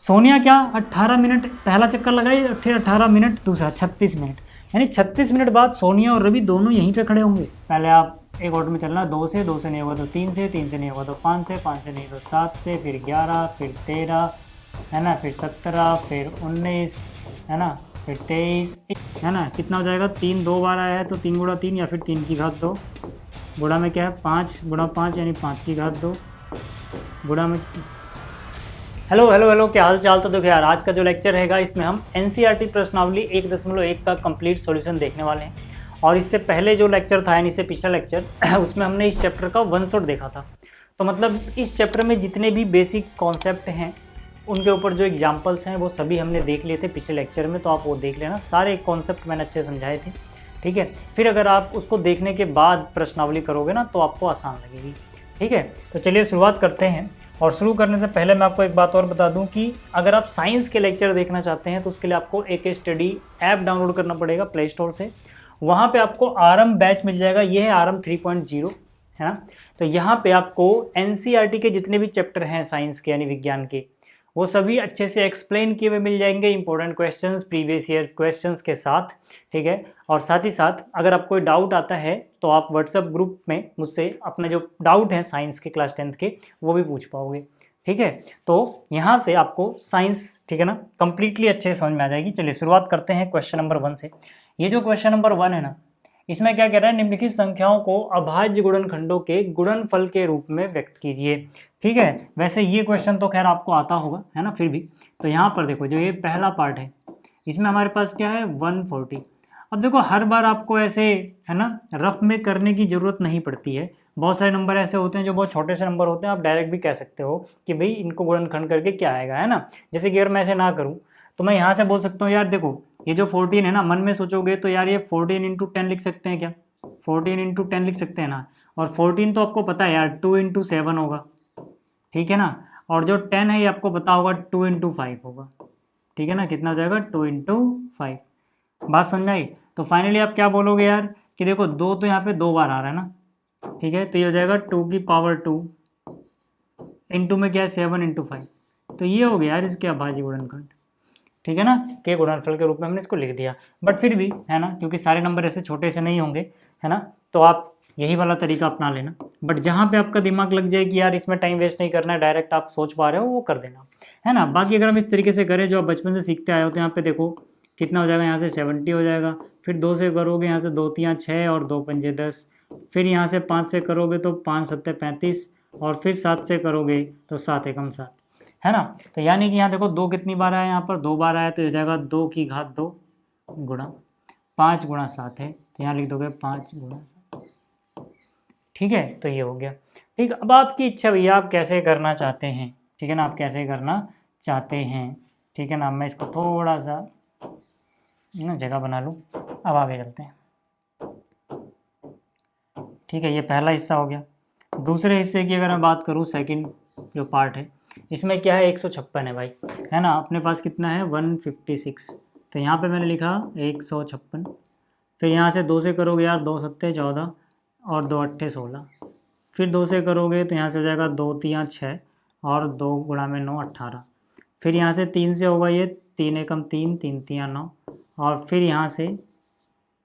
सोनिया क्या 18 मिनट पहला चक्कर लगाई, फिर 18 मिनट दूसरा, 36 मिनट, यानी 36 मिनट बाद सोनिया और रवि दोनों यहीं पे खड़े होंगे। पहले आप एक ऑर्डर में चलना, 2 से, 2 से नहीं होगा तो 3 से, 3 से नहीं होगा तो 5 से, 5 से नहीं तो 7 से, फिर 11, फिर 13, है ना, फिर 17, फिर 19, है ना, फिर 23, है ना, कितना हो जाएगा, 3 2 बार आया है तो 3 गुणा 3 या फिर 3 की घात 2, गुणा में क्या है 5 गुणा 5 यानी 5 की घात 2, गुणा में। हेलो हेलो हेलो, क्या हाल चाल। तो देखो यार, आज का जो लेक्चर रहेगा इसमें हम एनसीईआरटी प्रश्नावली 1.1 का कंप्लीट सॉल्यूशन देखने वाले हैं। और इससे पहले जो लेक्चर था यानी इससे पिछला लेक्चर उसमें हमने इस चैप्टर का वन शॉट देखा था। तो मतलब इस चैप्टर में जितने भी बेसिक कॉन्सेप्ट हैं उनके ऊपर जो एग्जाम्पल्स हैं वो सभी हमने देख लिए थे पिछले लेक्चर में, तो आप वो देख लेना, सारे कॉन्सेप्ट मैंने अच्छे समझाए थे। ठीक है, फिर अगर आप उसको देखने के बाद प्रश्नावली करोगे ना तो आपको आसान लगेगी। ठीक है, तो चलिए शुरुआत करते हैं। और शुरू करने से पहले मैं आपको एक बात और बता दूं कि अगर आप साइंस के लेक्चर देखना चाहते हैं तो उसके लिए आपको एक स्टडी ऐप डाउनलोड करना पड़ेगा प्ले स्टोर से। वहाँ पे आपको आरएम बैच मिल जाएगा, ये है आरएम 3.0, है ना। तो यहाँ पे आपको एनसीईआरटी के जितने भी चैप्टर हैं साइंस के यानी विज्ञान के, वो सभी अच्छे से एक्सप्लेन किए हुए मिल जाएंगे, important questions previous years questions के साथ। ठीक है, और साथ ही साथ अगर आपको कोई डाउट आता है तो आप व्हाट्सएप ग्रुप में मुझसे अपने जो डाउट हैं साइंस के क्लास 10th के वो भी पूछ पाओगे। ठीक है, तो यहाँ से आपको साइंस, ठीक है ना, कंप्लीटली अच्छे से समझ में आ जाएगी। चलिए शुरुआत करते हैं क्वेश्चन नंबर 1 से। ये जो क्वेश्चन नंबर 1 है ना, इसमें क्या कह रहा है, निम्नलिखित संख्याओं को अभाज्य गुणनखंडों के गुणनफल के रूप में व्यक्त कीजिए। ठीक है, वैसे ये क्वेश्चन तो खैर आपको आता होगा, है ना, फिर भी तो यहाँ पर देखो जो ये पहला पार्ट है इसमें हमारे पास क्या है 140। अब देखो हर बार आपको ऐसे, है ना, रफ में करने की ज़रूरत नहीं पड़ती है। बहुत सारे नंबर ऐसे होते हैं जो बहुत छोटे से नंबर होते हैं, आप डायरेक्ट भी कह सकते हो कि भाई इनको गुणनखंड करके क्या आएगा, है ना। जैसे कि अगर मैं ऐसे ना करूँ तो मैं यहाँ से बोल सकता हूँ यार देखो ये जो 14 है ना, मन में सोचोगे तो यार ये 14 इंटू 10 लिख सकते हैं क्या, 14 इंटू 10 लिख सकते हैं ना। और 14 तो आपको पता है यार 2 इंटू 7 होगा, ठीक है ना। और जो 10 है ये आपको पता होगा 2 इंटू 5 होगा, ठीक है ना। कितना हो जाएगा 2 इंटू 5। बात समझ में आई। तो फाइनली आप क्या बोलोगे यार कि देखो 2 तो यहाँ पे 2 बार आ रहा है ना, ठीक है, तो ये हो जाएगा 2 की पावर 2 इंटू में क्या है 7 इंटू 5। तो ये हो गया यार इसके अभाज्य गुणनखंड, ठीक है ना, के गुणनफल के रूप में हमने इसको लिख दिया। बट फिर भी, है ना, क्योंकि सारे नंबर ऐसे छोटे से नहीं होंगे, है ना, तो आप यही वाला तरीका अपना लेना। बट जहाँ पे आपका दिमाग लग जाए कि यार इसमें टाइम वेस्ट नहीं करना है, डायरेक्ट आप सोच पा रहे हो वो कर देना, है ना। बाकी अगर हम इस तरीके से करें जो आप बचपन से सीखते आए हो तो यहाँ पे देखो कितना हो जाएगा, यहाँ से 70 हो जाएगा। फिर 2 से करोगे यहाँ से 2 3 6 और 2 पंजे 10। फिर यहाँ से 5 से करोगे तो 5 7 35 और फिर 7 से करोगे तो 7 एकम 7, है ना। तो यानी कि यहाँ देखो 2 कितनी बार आया, यहाँ पर 2 बार आया तो हो जाएगा 2 की घात 2 गुणा 5 गुणा 7 है, तो यहाँ लिख दोगे 5 गुणा 7। ठीक है, तो ये हो गया। ठीक, अब आपकी इच्छा भैया आप कैसे करना चाहते हैं, ठीक है ना, आप कैसे करना चाहते हैं, ठीक है ना। मैं इसको थोड़ा सा ना जगह बना लूँ, अब आगे चलते हैं। ठीक है, ये पहला हिस्सा हो गया। दूसरे हिस्से की अगर मैं बात करूँ, सेकंड जो पार्ट है इसमें क्या है 156 है भाई, है ना। अपने पास कितना है 156, तो यहाँ पे मैंने लिखा 156। फिर यहाँ से 2 से करोगे यार 2 7 14 और 2 8 16। फिर 2 से करोगे तो यहाँ से हो जाएगा 2 3 6 और 2 गुणा में 9 18। फिर यहाँ से 3 से होगा ये 3 एकम 3 3 3 9 और फिर यहाँ से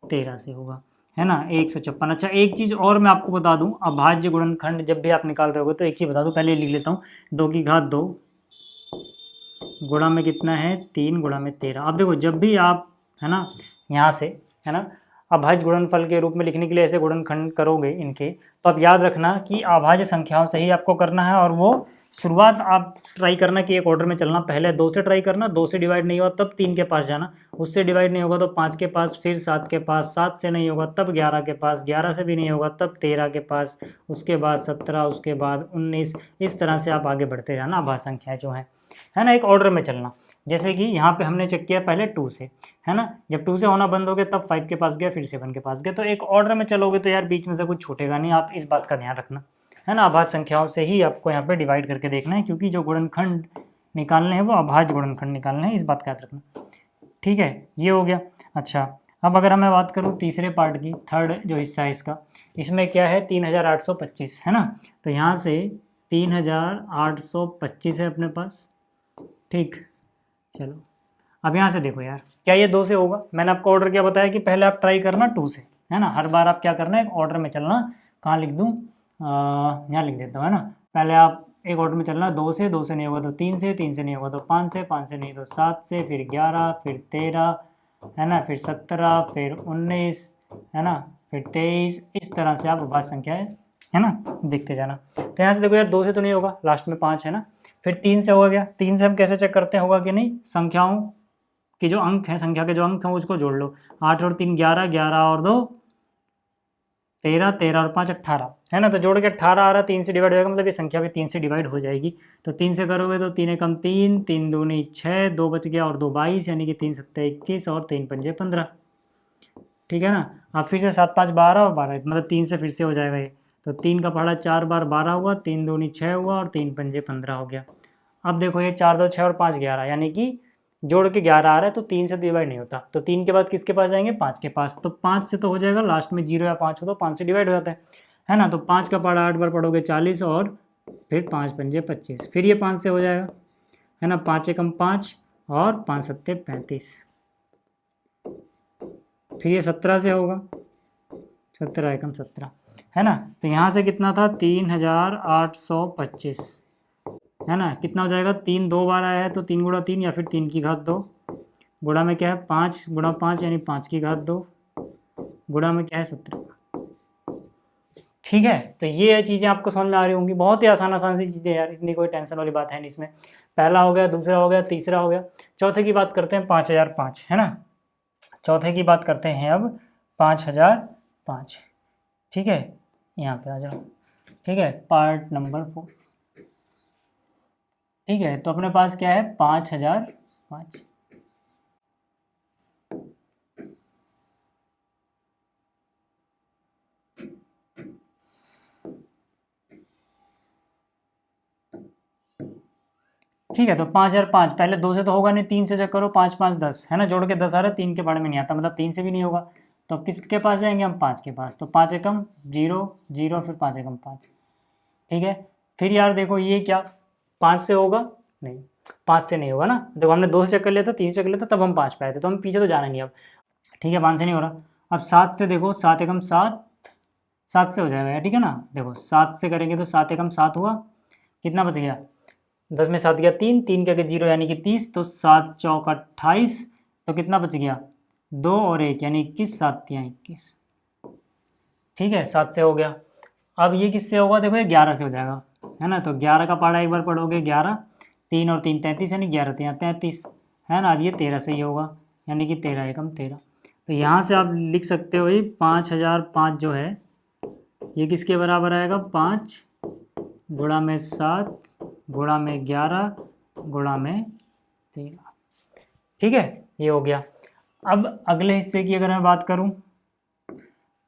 13 से होगा, है ना 156। अच्छा एक चीज़ और मैं आपको बता दूं, अभाज्य गुणनखंड जब भी आप निकाल रहे होगे तो एक चीज़ बता दूं, पहले लिख लेता हूँ। 2 की घात 2 गुणा में कितना है 3 गुणा में 13। अब देखो जब भी आप, है ना, यहाँ से, है ना, अभाज्य गुणनफल के रूप में लिखने के लिए ऐसे गुणनखंड करोगे इनके, तो आप याद रखना कि अभाज्य संख्याओं से ही आपको करना है। और वो शुरुआत आप ट्राई करना कि एक ऑर्डर में चलना, पहले 2 से ट्राई करना, 2 से डिवाइड नहीं हुआ तब 3 के पास जाना, उससे डिवाइड नहीं होगा तो 5 के पास, फिर 7 के पास, 7 से नहीं होगा तब 11 के पास, 11 से भी नहीं होगा तब 13 के पास, उसके बाद 17, उसके बाद 19। इस तरह से आप आगे बढ़ते जाना अभाज्य संख्याएं जो हैं, है ना, एक ऑर्डर में चलना। जैसे कि यहाँ पे हमने चेक किया पहले 2 से, है ना, जब 2 से होना बंद हो गया तब 5 के पास गया, फिर 7 के पास गया। तो एक ऑर्डर में चलोगे तो यार बीच में से कुछ छूटेगा नहीं, आप इस बात का ध्यान रखना, है ना। अभाज्य संख्याओं से ही आपको यहाँ पे डिवाइड करके देखना है, क्योंकि जो गुणनखंड निकालने हैं वो अभाज्य गुणनखंड निकालने हैं, इस बात का याद रखना। ठीक है, ये हो गया। अच्छा अब अगर मैं बात करूँ तीसरे पार्ट की, थर्ड जो हिस्सा है इसका, इसमें क्या है 3825, है ना। तो यहाँ से 3825 है अपने पास, ठीक, चलो अब यहाँ से देखो यार, क्या ये 2 से होगा? मैंने आपको ऑर्डर क्या बताया कि पहले आप ट्राई करना 2 से, है ना। हर बार आप क्या करना है, एक ऑर्डर में चलना। कहाँ लिख दूँ? यहाँ लिख देता हूँ, है ना। पहले आप एक ऑर्डर में चलना 2 से, 2 से नहीं होगा तो 3 से, 3 से नहीं होगा तो 5 से, 5 से नहीं तो 7 से, फिर 11, फिर 13, है ना, फिर 17, फिर 19, है ना, फिर 23। इस तरह से आप अभाज्य संख्या है ना देखते जाना। तो यहाँ से देखो यार 2 से तो नहीं होगा, लास्ट में 5 है ना। फिर 3 से होगा क्या? 3 से हम कैसे चेक करते हैं होगा कि नहीं? संख्याओं के जो अंक हैं, संख्या के जो अंक हैं उसको जोड़ लो। 8 और 3 11, 11 और 2 13, 13 और 5 18, है ना। तो जोड़ के 18 आ रहा, 3 से डिवाइड हो जाएगा, मतलब ये संख्या भी 3 से डिवाइड हो जाएगी। तो 3 से करोगे तो 3 एकम 3, 3 दूनी 6, 2 बच गया और 2 22, यानी कि 3 सत्ते 21 और 3 पंजे 15। ठीक है ना। अब फिर से 7 5 12 और 12, मतलब 3 से फिर से हो जाएगा ये। तो 3 का पहाड़ा 4 बार 12 हुआ, 3 दूनी 6 हुआ और 3 पंजे 15 हो गया। अब देखो ये 4 2 6 और 5 11, यानी कि जोड़ के 11 आ रहा है, तो 3 से डिवाइड नहीं होता। तो 3 के बाद किसके पास जाएंगे? 5 के पास। तो 5 से तो हो जाएगा, लास्ट में 0 या 5 हो तो 5 से डिवाइड हो जाता है ना। तो 5 का पहाड़ा 8 बार पढ़ोगे 40 और फिर 5 पंजे 25, फिर ये 5 से हो जाएगा, है ना। 5 एकम 5 और 5 सत्ते 35, फिर ये 17 से होगा, 17 एकम 17, है ना। तो यहाँ से कितना था? 3825, है ना। कितना हो जाएगा? 3 2 बार आया है तो 3 गुणा 3 या फिर 3 की घात 2, गुणा में क्या है 5 गुणा 5 यानी 5 की घात 2, गुणा में क्या है 17। ठीक है, तो ये चीज़ें आपको समझ में आ रही होंगी। बहुत ही आसान आसान सी चीज़ें यार, इतनी कोई टेंशन वाली बात है नहीं इसमें। पहला हो गया, दूसरा हो गया, तीसरा हो गया। चौथे की बात करते हैं 5005, है ना। चौथे की बात करते हैं अब 5005। ठीक है, यहाँ पे आ जाओ। ठीक है, पार्ट नंबर 4। ठीक है, तो अपने पास क्या है? 5005। ठीक है, तो 5005 पहले 2 से तो होगा नहीं, 3 से चेक करो। 5 5 10, है ना। जोड़ के 10 आ रहा है, 3 के बारे में नहीं आता, मतलब 3 से भी नहीं होगा। तो अब किसके पास जाएंगे हम? 5 के पास। तो 5 एकम 0 0, फिर 5 एकम 5। ठीक है, फिर यार देखो ये क्या 5 से होगा? नहीं, 5 से नहीं होगा ना। देखो हमने 2 से चेक कर लिया था, 3 से चेक कर लिया था, तब हम 5 पे आए थे, तो हम पीछे तो जाना नहीं अब। ठीक है, 5 से नहीं हो रहा। अब 7 से देखो, 7 एकम 7, 7 से हो जाएगा, ठीक है ना। देखो 7 से करेंगे तो 7 एकम 7 हुआ, कितना बच गया? 10 में 7 गया 3, 3 के आगे 0 यानी कि 30, तो 7 चौक 28, तो कितना बच गया? 2 और 1 यानी 21, 7 तियाँ 21। ठीक है, 7 से हो गया। अब ये किससे होगा? देखो ये 11 से हो जाएगा, है ना। तो 11 का पहाड़ा एक बार पढ़ोगे 11, 3 और 3 33, यानी 11 तियाँ 33, है ना। अब ये 13 से ही होगा, यानी कि 13 एकम 13। तो यहाँ से आप लिख सकते हो ये 5005 जो है ये किसके बराबर आएगा? 5 गुणा में 7 गुणा में 11 गुणा में 13। ठीक है, ये हो गया। अब अगले हिस्से की अगर मैं बात करूं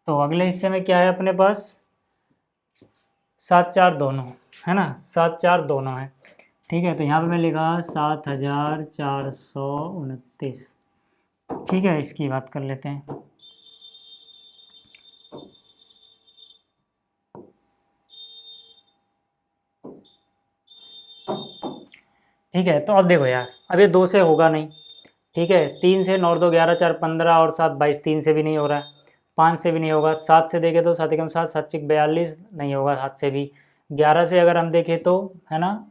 तो अगले हिस्से में क्या है अपने पास? 7 4 दोनों, है ना। 7 4 दोनों है। ठीक है, तो यहाँ पे मैं लिखा 7429। ठीक है, इसकी बात कर लेते हैं। ठीक है, तो अब देखो यार, अब ये 2 से होगा नहीं। ठीक है, 3 से 9 2 11 4 15 और 7 22, 3 से भी नहीं हो रहा है, 5 से भी नहीं होगा। 7 से देखें तो 7 एकम 7, 7 6 42, नहीं होगा 7 से भी। 11 से अगर हम देखें तो, है ना,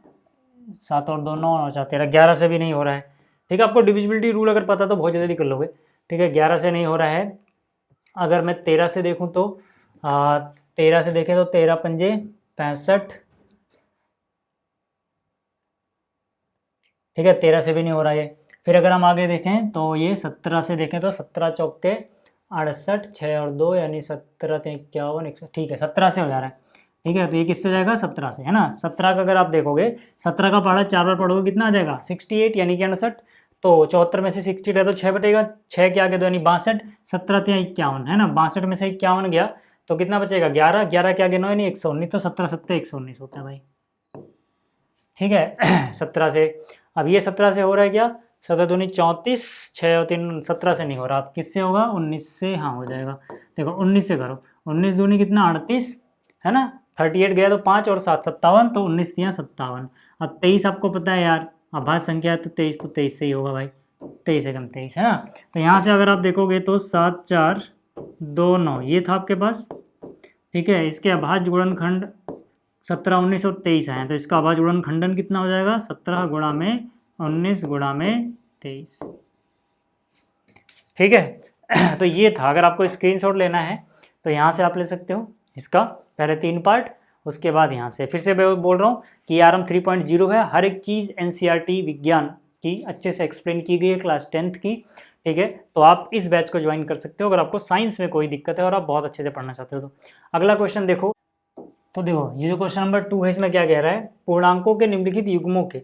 7 और 2 9 और 4 13, 11 से भी नहीं हो रहा है। ठीक है, आपको डिविजिबिलिटी रूल अगर पता तो बहुत जल्दी कर लोगे। ठीक है, 11 से नहीं हो रहा है। अगर मैं 13 से देखूँ तो 13 से देखें तो 13 पंजे 65। ठीक है, 13 से भी नहीं हो रहा है। फिर अगर हम आगे देखें तो ये 17 से देखें तो 17 चौके 68, 6 और 2 यानी 17 51 100। ठीक है, 17 से हो जा रहा है। ठीक है, तो ये किससे जाएगा? 17 से, है ना। 17 का अगर आप देखोगे, 17 का पहाड़ा 4 बार पढ़ोगे कितना आ जाएगा? 68 यानी कि 69। तो 74 में से 60 है तो 6 बटेगा, 6 के आगे 2 यानी 62, 17 51, है ना। 62 में से 51 गया तो कितना बचेगा? 11, 11 के आगे 9 यानी 119, तो 17 सत्ते 119 होता है भाई। ठीक है 17 से। अब ये 17 से हो रहा है क्या? 17 दूनी 34, 6 और 3 17 से नहीं हो रहा। अब किससे होगा? 19 से। हाँ, हो जाएगा। देखो 19 से करो, 19 दूनी कितना? 38, है ना। 38 गया तो 5 और 7 57, तो 19 दिया 57। अब 23 आपको पता है यार, अभाज्य संख्या है तो 23 से ही होगा भाई, 23 एकम 23 है ना। तो यहाँ से अगर आप देखोगे तो 7 4 2 9 ये था आपके पास, ठीक है। इसके अभाज्य गुणनखंड 17 19 और 23 आए, तो इसका अभाज्य गुणनखंडन कितना हो जाएगा, 17 गुणा में 19 गुणा में 23, ठीक है। तो ये था, अगर आपको स्क्रीनशॉट लेना है तो यहाँ से आप ले सकते हो इसका पहले 3 पार्ट, उसके बाद यहाँ से फिर से मैं बोल रहा हूँ कि ARM 3.0 है, हर एक चीज़ NCERT विज्ञान की अच्छे से एक्सप्लेन की गई है क्लास 10th की, ठीक है। तो आप इस बैच को ज्वाइन कर सकते हो अगर आपको साइंस में कोई दिक्कत है और आप बहुत अच्छे से पढ़ना चाहते हो तो। अगला क्वेश्चन देखो, तो देखो ये जो क्वेश्चन नंबर 2 है, इसमें क्या कह रहा है, पूर्णांकों के निम्नलिखित युग्मों के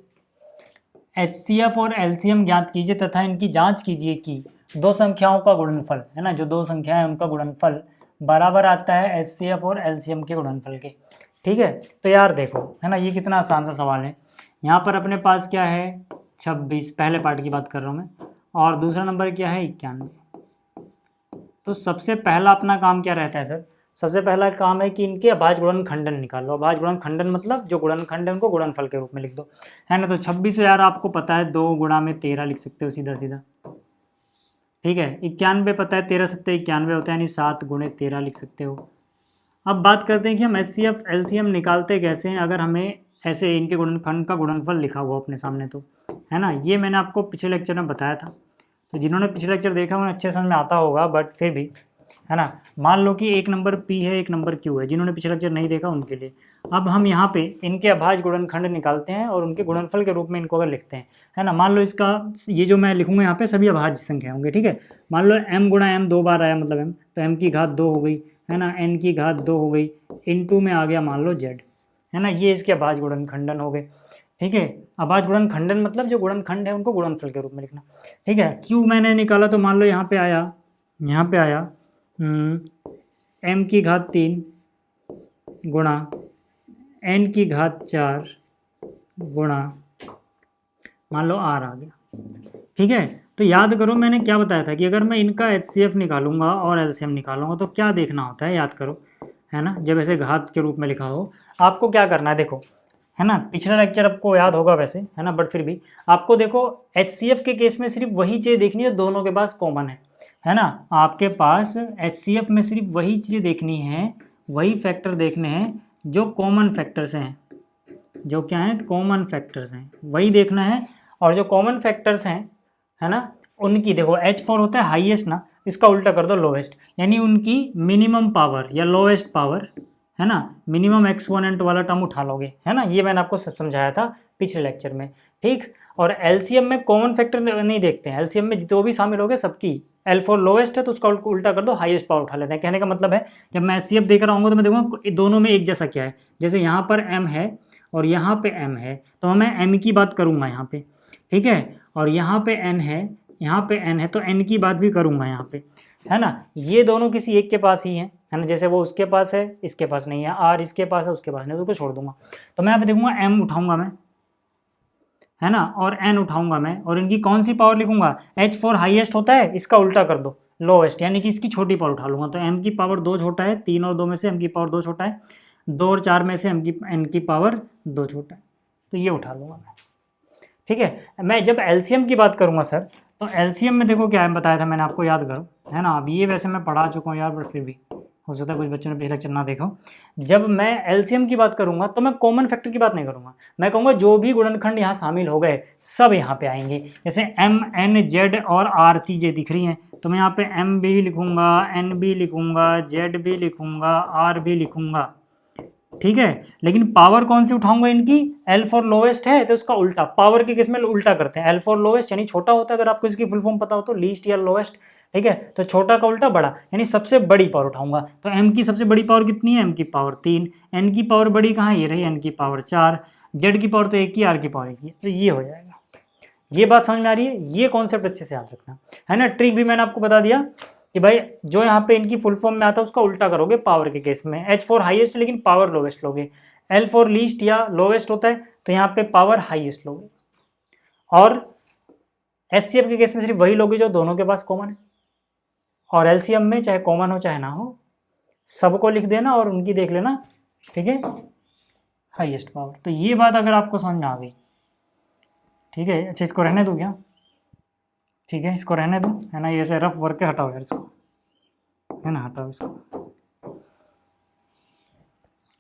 HCF और LCM ज्ञात कीजिए तथा इनकी जांच कीजिए कि दो संख्याओं का गुणनफल, है ना, जो दो संख्याएं उनका गुणनफल बराबर आता है HCF और LCM के गुणनफल के, ठीक है। तो यार देखो, है ना, ये कितना आसान सा सवाल है। यहाँ पर अपने पास क्या है 26, पहले पार्ट की बात कर रहा हूँ मैं, और दूसरा नंबर क्या है 91। तो सबसे पहला अपना काम क्या रहता है सर, सबसे पहला काम है कि इनके अभाज्य गुणनखंडन निकालो। अभाज्य गुणनखंडन मतलब जो गुणनखंड है उनको गुणनफल के रूप में लिख दो, है ना। तो 26 यार आपको पता है 2 गुणा में 13 लिख सकते हो सीधा सीधा, ठीक है। 91 पता है 13 7 91 होता है, यानी 7 गुणे 13 लिख सकते हो। अब बात करते हैं कि हम HCF LCM निकालते कैसे हैं, अगर हमें ऐसे इनके गुणनखंड का गुणनफल लिखा हुआ अपने सामने तो, है ना। ये मैंने आपको पिछले लेक्चर में बताया था, तो जिन्होंने पिछले लेक्चर देखा उन्हें अच्छे समझ में आता होगा, बट फिर भी, है ना। मान लो कि एक नंबर P है, एक नंबर Q है, जिन्होंने पिछले लेक्चर नहीं देखा उनके लिए। अब हम यहाँ पे इनके अभाज्य गुणनखंड निकालते हैं और उनके गुणनफल के रूप में इनको अगर लिखते हैं, है ना। मान लो इसका ये जो मैं लिखूंगा यहाँ पे सभी अभाज्य संख्या होंगे, ठीक है। मान लो m गुणा m 2 बार आया, मतलब m, तो m की घात 2 हो गई, है ना, n की घात 2 हो गई, इनटू में आ गया मान लो z, है ना। ये इसके अभाज्य गुणनखंडन हो गए, ठीक है। अभाज्य गुणनखंडन मतलब जो गुणनखंड है उनको गुणनफल के रूप में लिखना, ठीक है। Q मैंने निकाला तो मान लो यहाँ पे आया m की घात 3 गुणा n की घात 4 गुणा मान लो r आ गया, ठीक है। तो याद करो मैंने क्या बताया था कि अगर मैं इनका HCF निकालूंगा और LCM निकालूंगा तो क्या देखना होता है, याद करो, है ना। जब ऐसे घात के रूप में लिखा हो आपको क्या करना है, देखो, है ना। पिछला लेक्चर आपको याद होगा वैसे, है ना, बट फिर भी आपको देखो HCF के केस में सिर्फ वही चीज़ देखनी है दोनों के पास कॉमन है ना। आपके पास HCF में सिर्फ वही चीज़ें देखनी है, वही फैक्टर देखने हैं जो कॉमन फैक्टर्स हैं, जो क्या हैं, कॉमन फैक्टर्स हैं, वही देखना है। और जो कॉमन फैक्टर्स हैं, है ना, उनकी देखो H4 होता है हाईएस्ट ना, इसका उल्टा कर दो लोवेस्ट, यानी उनकी मिनिमम पावर या लोवेस्ट पावर, है ना, मिनिमम एक्सपोनेंट वाला टर्म उठा लोगे, है ना। ये मैंने आपको समझाया था पिछले लेक्चर में, ठीक। और LCM में कॉमन फैक्टर नहीं देखते हैं, LCM में जो भी शामिल हो गए सबकी, L4 लोवेस्ट है तो उसका उल्टा कर दो, हाईएस्ट पावर उठा लेते हैं। कहने का मतलब है जब मैं HCF देख रहा हूँ तो मैं देखूँगा दोनों में एक जैसा क्या है, जैसे यहाँ पर M है और यहाँ पे M है, तो मैं M की बात करूँगा यहाँ पे, ठीक है। और यहाँ पे N है, यहाँ पे N है, तो N की बात भी करूँगा यहाँ पे, है ना। ये दोनों किसी एक के पास ही है ना, जैसे वो उसके पास है इसके पास नहीं है, R इसके पास है उसके पास नहीं, तो उसको छोड़ दूंगा। तो मैं यहाँ पे देखूंगा M उठाऊंगा मैं, है ना, और N उठाऊंगा मैं, और इनकी कौन सी पावर लिखूंगा, H4 हाईएस्ट होता है, इसका उल्टा कर दो लोवेस्ट, यानी कि इसकी छोटी पावर उठा लूंगा। तो M की पावर 2 छोटा है, 3 और 2 में से M की पावर 2 छोटा है, 2 और 4 में से N की पावर 2 छोटा है, तो ये उठा लूंगा मैं, ठीक है। मैं जब LCM की बात करूंगा सर, तो LCM में देखो क्या है बताया था मैंने आपको, याद करो, है ना। अब ये वैसे मैं पढ़ा चुका हूँ यार, बट फिर भी हो सकता है कुछ बच्चों ने पिछले लेक्चर ना देखो। जब मैं LCM की बात करूंगा तो मैं कॉमन फैक्टर की बात नहीं करूंगा, मैं कहूँगा जो भी गुणनखंड यहाँ शामिल हो गए सब यहाँ पे आएंगे। जैसे M N Z और R चीज़ें दिख रही हैं, तो मैं यहाँ पे M भी लिखूँगा, N भी लिखूँगा, Z भी लिखूँगा, R भी लिखूँगा, ठीक है। लेकिन पावर कौन सी उठाऊंगा, इनकी L4 लोवेस्ट है तो उसका उल्टा, पावर के केस में उल्टा करते हैं, L4 लोवेस्ट यानी छोटा होता है, अगर आपको इसकी फुल फॉर्म पता हो तो लीस्ट या लोवेस्ट, ठीक है। तो छोटा का उल्टा बड़ा, यानी सबसे बड़ी पावर उठाऊंगा। तो M की सबसे बड़ी पावर कितनी है, M की पावर 3, N की पावर बड़ी कहाँ है, ये रही N की पावर 4, Z की पावर तो 1 की, R की पावर 1 की, तो ये हो जाएगा। ये बात समझ में आ रही है, ये कॉन्सेप्ट अच्छे से याद रखना, है ना। ट्रिक भी मैंने आपको बता दिया कि भाई जो यहाँ पे इनकी फुल फॉर्म में आता है उसका उल्टा करोगे पावर के केस में। H4 हाईएस्ट लेकिन पावर लोवेस्ट लोगे, L4 लीस्ट या लोवेस्ट होता है तो यहाँ पे पावर हाईएस्ट लोगे। और HCF के केस में सिर्फ वही लोगे जो दोनों के पास कॉमन है, और LCM में चाहे कॉमन हो चाहे ना हो सबको लिख देना और उनकी देख लेना, ठीक है, हाईएस्ट पावर। तो ये बात अगर आपको समझ में आ गई, ठीक है। अच्छा इसको रहने दूँ क्या? ठीक है इसको रहने दूँ, है ना, ये ऐसे रफ वर्क के हटाओ यार इसको, है ना, हटाओ इसको।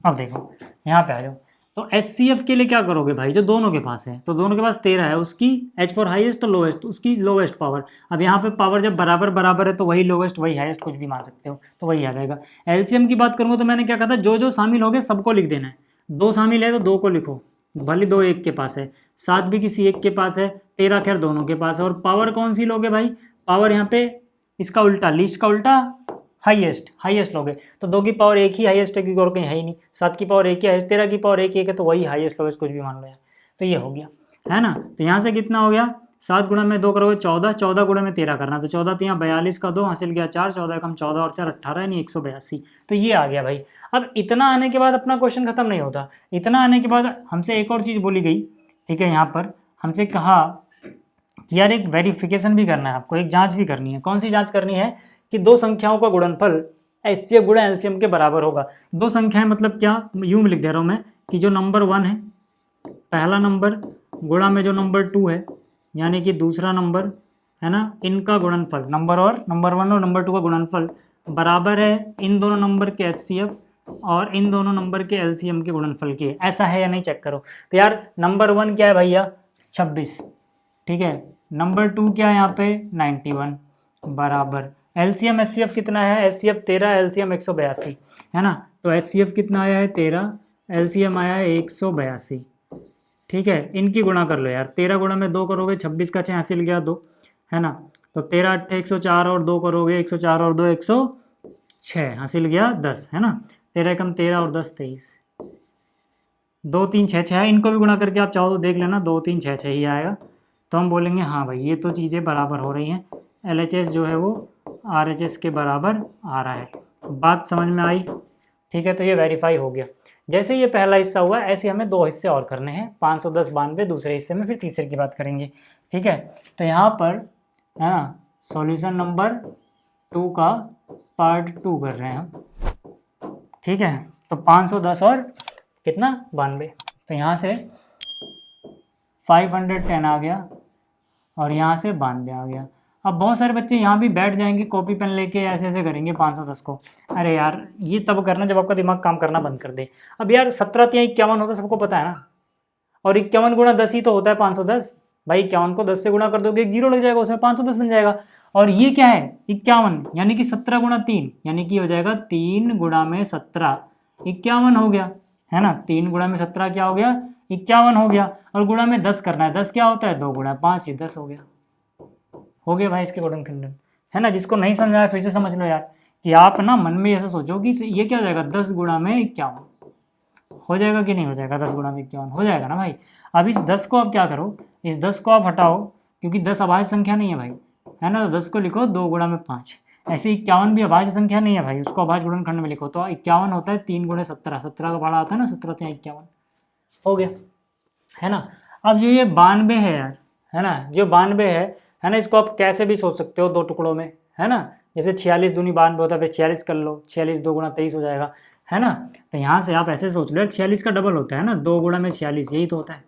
अब देखो यहाँ पे आ जाओ, तो HCF के लिए क्या करोगे भाई, जो दोनों के पास है, तो दोनों के पास 13 है, उसकी H फॉर हाईएस्ट तो लोएस्ट, उसकी लोवेस्ट पावर। अब यहाँ पे पावर जब बराबर बराबर है तो वही लोवेस्ट वही हाईएस्ट कुछ भी मान सकते हो, तो वही आ जाएगा। LCM की बात करूँगा तो मैंने क्या कहा था, जो जो शामिल हो गए सबको लिख देना है। 2 शामिल है तो 2 को लिखो, भले 2 एक के पास है, 7 भी किसी एक के पास है, 13 खैर दोनों के पास है। और पावर कौन सी लोगे भाई, पावर यहाँ पे इसका उल्टा, लीस्ट का उल्टा हाईएस्ट लोगे, तो 2 की पावर 1 ही हाईएस्ट है क्योंकि और कहीं है ही नहीं। 7 की पावर 1 ही है, 13 की पावर 1 है तो वही हाईएस्ट लोगे, कुछ भी मान लो यार। तो ये हो गया, है ना। तो यहाँ से कितना हो गया, 7 गुणा में 2 करोगे 14, 14 गुणा में 13 करना, तो 14 तो यहाँ 42 का 2 हासिल गया 4, 14 कम 14 और 4 18, यानी 182। तो ये आ गया भाई। अब इतना आने के बाद अपना क्वेश्चन खत्म नहीं होता, इतना आने के बाद हमसे एक और चीज़ बोली गई, ठीक है, यहाँ पर हमसे कहा कि यार एक वेरिफिकेशन भी करना है आपको, एक जाँच भी करनी है। कौन सी जाँच करनी है, कि 2 संख्याओं का गुणनफल HCF गुणा LCM के बराबर होगा। 2 संख्याएं मतलब क्या, यूं लिख दे रहा हूं मैं, कि जो नंबर 1 है, पहला नंबर गुणा में जो नंबर 2 है, यानी कि दूसरा नंबर, है ना, इनका गुणनफल, नंबर 1 और नंबर 2 का गुणनफल बराबर है इन दोनों नंबर के HCF और इन दोनों नंबर के LCM के गुणनफल के। ऐसा है या नहीं चेक करो। तो यार नंबर 1 क्या है भैया, 26, ठीक है। नंबर 2 क्या है यहाँ पे, 91, बराबर LCM HCF कितना है, HCF 13, LCM 182, है ना। तो HCF कितना आया है 13, LCM आया है 182, ठीक है। इनकी गुणा कर लो यार, 13 गुणा में 2 करोगे 26 का 6 हासिल गया 2, है ना। तो 13 8 104 और 2 करोगे 104 और 2 106 हासिल गया 10, है ना। 13 कम 13 और 10 23, 2 3 6 6 है। इनको भी गुणा करके आप चाहो तो देख लेना, 2 3 6 6 ही आएगा। तो हम बोलेंगे हाँ भाई ये तो चीज़ें बराबर हो रही हैं, LHS जो है वो RHS के बराबर आ रहा है। बात समझ में आई, ठीक है। तो ये वेरीफाई हो गया। जैसे ये पहला हिस्सा हुआ, ऐसे हमें 2 हिस्से और करने हैं, 510 92 दूसरे हिस्से में, फिर तीसरे की बात करेंगे, ठीक है। तो यहाँ पर है ना सॉल्यूशन नंबर 2 का पार्ट 2 कर रहे हैं हम, ठीक है। तो 510 और कितना 92, तो यहाँ से 510 आ गया और यहाँ से 92 आ गया। अब बहुत सारे बच्चे यहाँ भी बैठ जाएंगे कॉपी पेन लेके ऐसे ऐसे करेंगे 510 को। अरे यार ये तब करना जब आपका दिमाग काम करना बंद कर दे। अब यार 17 × 51 होता है, सबको पता है ना, और 51 गुणा 10 ही तो होता है 510। भाई 51 को 10 से गुणा कर दोगे, एक जीरो लग जाएगा, उसमें 510 बन जाएगा। और ये क्या है 51, यानी कि 17 गुणा 3, यानी कि हो जाएगा 3 गुणा में 17, 51 हो गया, है ना। 3 गुणा में 17 क्या हो गया, 51 हो गया। और गुणा में 10 करना है, 10 क्या होता है, 2 गुणा 5, ये 10 हो गया। हो गया भाई इसके गुणन खंडन, है ना। जिसको नहीं समझ आया फिर से समझ लो यार, कि आप ना मन में ऐसा सोचो कि ये क्या हो जाएगा, 10 गुणा में 51 हो जाएगा कि नहीं हो जाएगा, 10 गुणा में 51 हो जाएगा ना भाई। अब इस 10 को आप क्या करो, इस 10 को आप हटाओ, क्योंकि 10 अभाज्य संख्या नहीं है भाई, है ना। तो 10 को लिखो 2 गुणा में 5। ऐसे 51 भी अभाज्य संख्या नहीं है भाई, उसको अभाज्य गुणनखंड में लिखो। तो 51 होता है 3 गुणे 17, 17 का भाड़ा आता है ना 17 × 51, हो गया, है ना। अब जो ये 92 है यार, है ना, जो 92 है ना, इसको आप कैसे भी सोच सकते हो 2 टुकड़ों में, है ना। जैसे 46 दूनी 92 होता है, फिर 46 कर लो, 46 2 गुणा 23 हो जाएगा, है ना। तो यहाँ से आप ऐसे सोच लो 46 का डबल होता है ना, 2 गुणा में 46, यही तो होता है।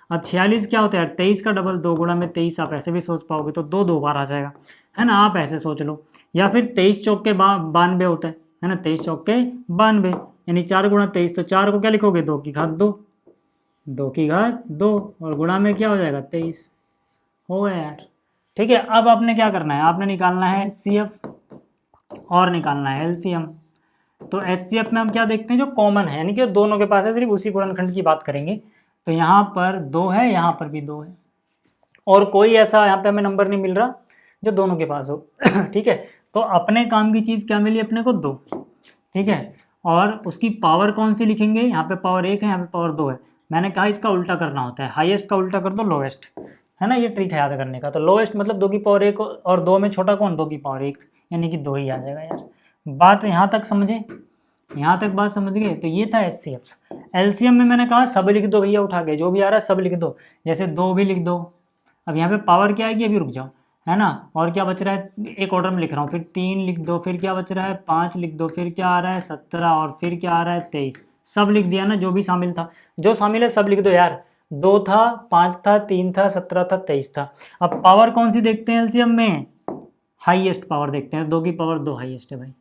अब 46 क्या होता है यार, 23 का डबल, 2 गुणा में 23, आप ऐसे भी सोच पाओगे तो 2 2 बार आ जाएगा, है ना। आप ऐसे सोच लो, या फिर 23 चौक के 92 होता है ना, 23 चौक के 92, यानी 4 गुणा 23, तो 4 को क्या लिखोगे, 2 की घात 2, 2 की घात 2, और गुणा में क्या हो जाएगा 23, हो गया यार, ठीक है। अब आपने क्या करना है, आपने निकालना है HCF और निकालना है LCM। तो HCF में हम क्या देखते हैं, जो कॉमन है, यानी कि दोनों के पास है, सिर्फ उसी गुणनखंड की बात करेंगे। तो यहाँ पर 2 है, यहाँ पर भी 2 है, और कोई ऐसा यहाँ पे हमें नंबर नहीं मिल रहा जो दोनों के पास हो ठीक है। तो अपने काम की चीज़ क्या मिली अपने को, 2, ठीक है। और उसकी पावर कौन सी लिखेंगे, यहाँ पे पावर 1 है, यहाँ पे पावर 2 है। मैंने कहा इसका उल्टा करना होता है, हाईएस्ट का उल्टा कर दो लोवेस्ट, है ना, ये ट्रिक है याद करने का। तो लोवेस्ट मतलब 2 की पावर 1 और 2 में छोटा कौन, 2 की पावर 1, यानी कि 2 ही आ जाएगा यार। बात यहाँ तक समझे, यहाँ तक बात समझ गए। तो ये था HCF। LCM में मैंने कहा सब लिख दो भैया, उठा के जो भी आ रहा है सब लिख दो, जैसे 2 भी लिख दो। अब यहाँ पे पावर क्या आएगी, अभी रुक जाओ, है ना। और क्या बच रहा है, एक ऑर्डर में लिख रहा हूँ, फिर 3 लिख दो, फिर क्या बच रहा है 5 लिख दो, फिर क्या आ रहा है 17, और फिर क्या आ रहा है 23, सब लिख दिया ना, जो भी शामिल था, जो शामिल है सब लिख दो यार। 2 था, 5 था, 3 था, 17 था, 23 था। अब पावर कौन सी देखते हैं एलसीएम में? हाईएस्ट पावर देखते हैं। 2 की पावर 2 हाईएस्ट है भाई,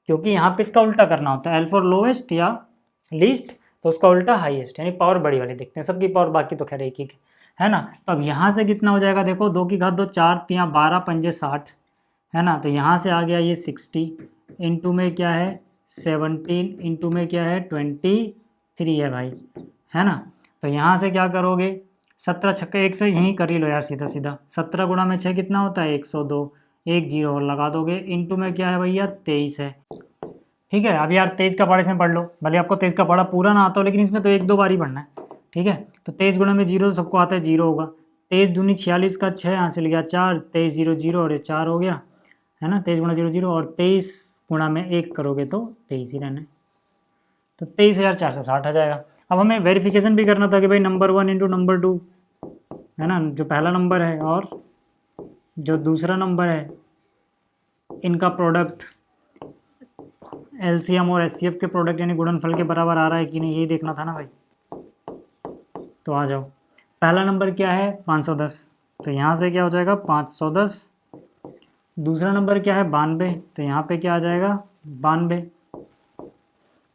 क्योंकि यहाँ पे इसका उल्टा करना होता है, एल फॉर लोएस्ट या लीस्ट, तो उसका उल्टा हाईएस्ट, यानी पावर बड़ी वाली देखते हैं। सबकी पावर बाकी तो खैर एक ही है ना। तो अब यहाँ से कितना हो जाएगा देखो, 2 की घात 2 4 3 12 पंजे 60 है ना। तो यहाँ से आ गया ये 60, इंटू में क्या है 17, इंटू में क्या है 23 है भाई, है ना। तो यहाँ से क्या करोगे, 17 छक्के 1 से यहीं कर ही लो यार सीधा सीधा। 17 गुणा में 6 कितना होता है 102, एक जीरो और लगा दोगे, इंटू में क्या है भैया 23 है। ठीक है, अब यार 23 का पढ़ा इसमें पढ़ लो, भले आपको 23 का पढ़ा पूरा ना आता हो, लेकिन इसमें तो 1-2 बार ही पढ़ना है। ठीक है, तो 23 गुणा में जीरो सबको आता है, जीरो होगा। 23 दूनी 46 का 6 हासिल गया 4, 23 जीरो जीरो और ये 4 हो गया, है ना। 23 गुणा 0 0 और 23 गुणा में 1 करोगे तो 23 ही रहना है। तो 23,460 आ जाएगा। अब हमें वेरिफिकेशन भी करना था कि भाई नंबर 1 इंटू नंबर 2, है ना, जो पहला नंबर है और जो दूसरा नंबर है, इनका प्रोडक्ट एलसीएम और एचसीएफ के प्रोडक्ट यानी गुणनफल के बराबर आ रहा है कि नहीं, ये देखना था ना भाई। तो आ जाओ, पहला नंबर क्या है 510, तो यहाँ से क्या हो जाएगा 510। दूसरा नंबर क्या है 92, तो यहाँ पे क्या आ जाएगा 92।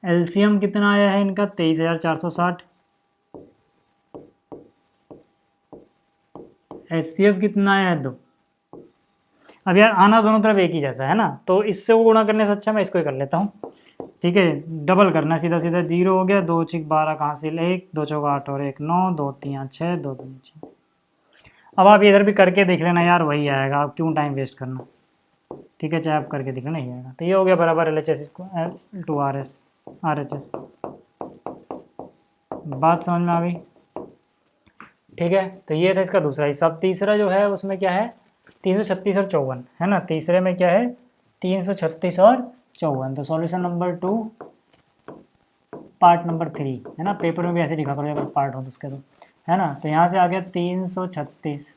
एलसीएम कितना आया है इनका 23,460। एचसीएफ कितना आया है 2। अब यार आना दोनों तरफ एक ही जैसा है ना, तो इससे वो गुणा करने से अच्छा मैं इसको ही कर लेता हूँ। ठीक है, डबल करना है सीधा सीधा, 0 हो गया, 2 6 12 कहाँ से 1, 2 चौका 8 और 1 9, 2 3 6, 2 2 6। अब आप इधर भी करके देख लेना यार, वही आएगा, आप क्यों टाइम वेस्ट करना। ठीक है, चाहे आप करके देख लेना, ही आएगा। तो ये हो गया बराबर LHS इसको L2 RHS। बात समझ में आ गई? ठीक है, तो ये था इसका दूसरा हिस्सा। तीसरा जो है उसमें क्या है 336 और 54, है ना। तीसरे में क्या है 336 और 54। तो सॉल्यूशन नंबर 2 पार्ट नंबर 3, है ना। पेपर में भी ऐसे लिखा करो अगर पार्ट हो तो उसके, तो है ना। तो यहाँ से आ गया 336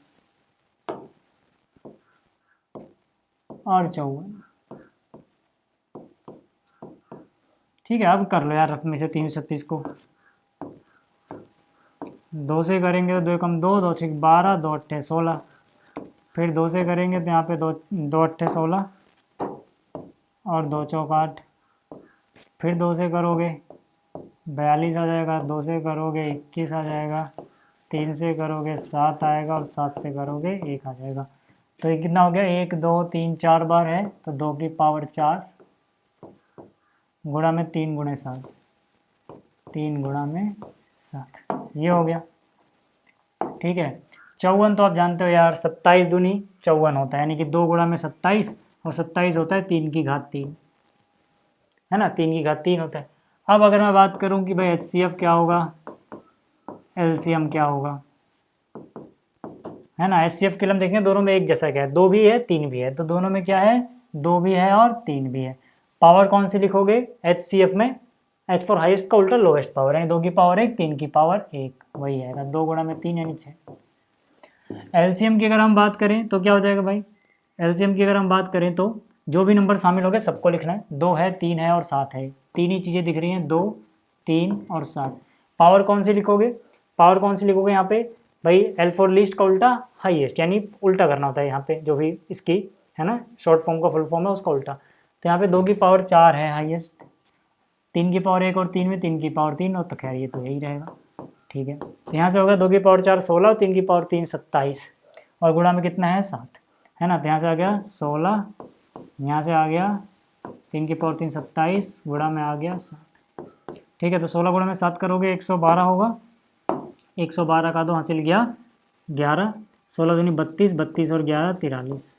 और 54। ठीक है, अब कर लो यार रफ में से 336 को 2 से करेंगे तो 2 कम 2, 2 6 12, 2 8 16। फिर 2 से करेंगे तो यहाँ पे 2 2 8 16 और 2 चौक 8। फिर 2 से करोगे 42 आ जाएगा, 2 से करोगे 21 आ जाएगा, 3 से करोगे 7 आएगा और 7 से करोगे 1 आ जाएगा। तो ये कितना हो गया 1 2 3 4 बार है, तो 2 की पावर 4 गुणा में 3 गुणे 7, 3 गुणा में 7, ये हो गया। ठीक है, 54 तो आप जानते हो यार 27 दूनी 54 होता है, यानी कि 2 गुणा में 27 और 27 होता है 3 की घात 3, है ना। 3 की घात 3 होता है। अब अगर मैं बात करूं कि भाई HCF क्या होगा, LCM क्या होगा, है ना। HCF के लिए हम देखेंगे दोनों में एक जैसा क्या है, 2 भी है 3 भी है, तो दोनों में क्या है 2 भी है और 3 भी है। पावर कौन सी लिखोगे HCF में, H फॉर हाईएस्ट का उल्टा लोएस्ट पावर, यानी 2 की पावर 1 3 की पावर 1, वही आएगा 2 गुणा में 3 यानी 6। LCM की अगर हम बात करें तो क्या हो जाएगा भाई, LCM की अगर हम बात करें तो जो भी नंबर शामिल हो गए सबको लिखना है। 2 है 3 है और 7 है, तीन ही चीज़ें दिख रही हैं 2 3 और 7। पावर कौन सी लिखोगे, पावर कौन सी लिखोगे यहाँ पे भाई, L फॉर लीस्ट का उल्टा हाईएस्ट, यानी उल्टा करना होता है यहाँ पे, जो भी इसकी है ना शॉर्ट फॉर्म का फुल फॉर्म है उसका उल्टा। तो यहाँ पे 2 की पावर 4 है हाईएस्ट, 3 की पावर 1 और 3 में 3 की पावर 3 और, तो खैर ये तो यही रहेगा। ठीक है, तो यहाँ से होगा 2 की पावर 4 16 और 3 की पावर 3 27 और गुणा में कितना है 7, है ना। तो यहाँ से आ गया 16, यहाँ से आ गया 3 की पावर 3 27 गुणा में आ गया 7। ठीक है, तो 16 गुणा में 7 करोगे 112 होगा, 112 का 2 हासिल गया 11, 16 दूनी 32, 32 और 11 43,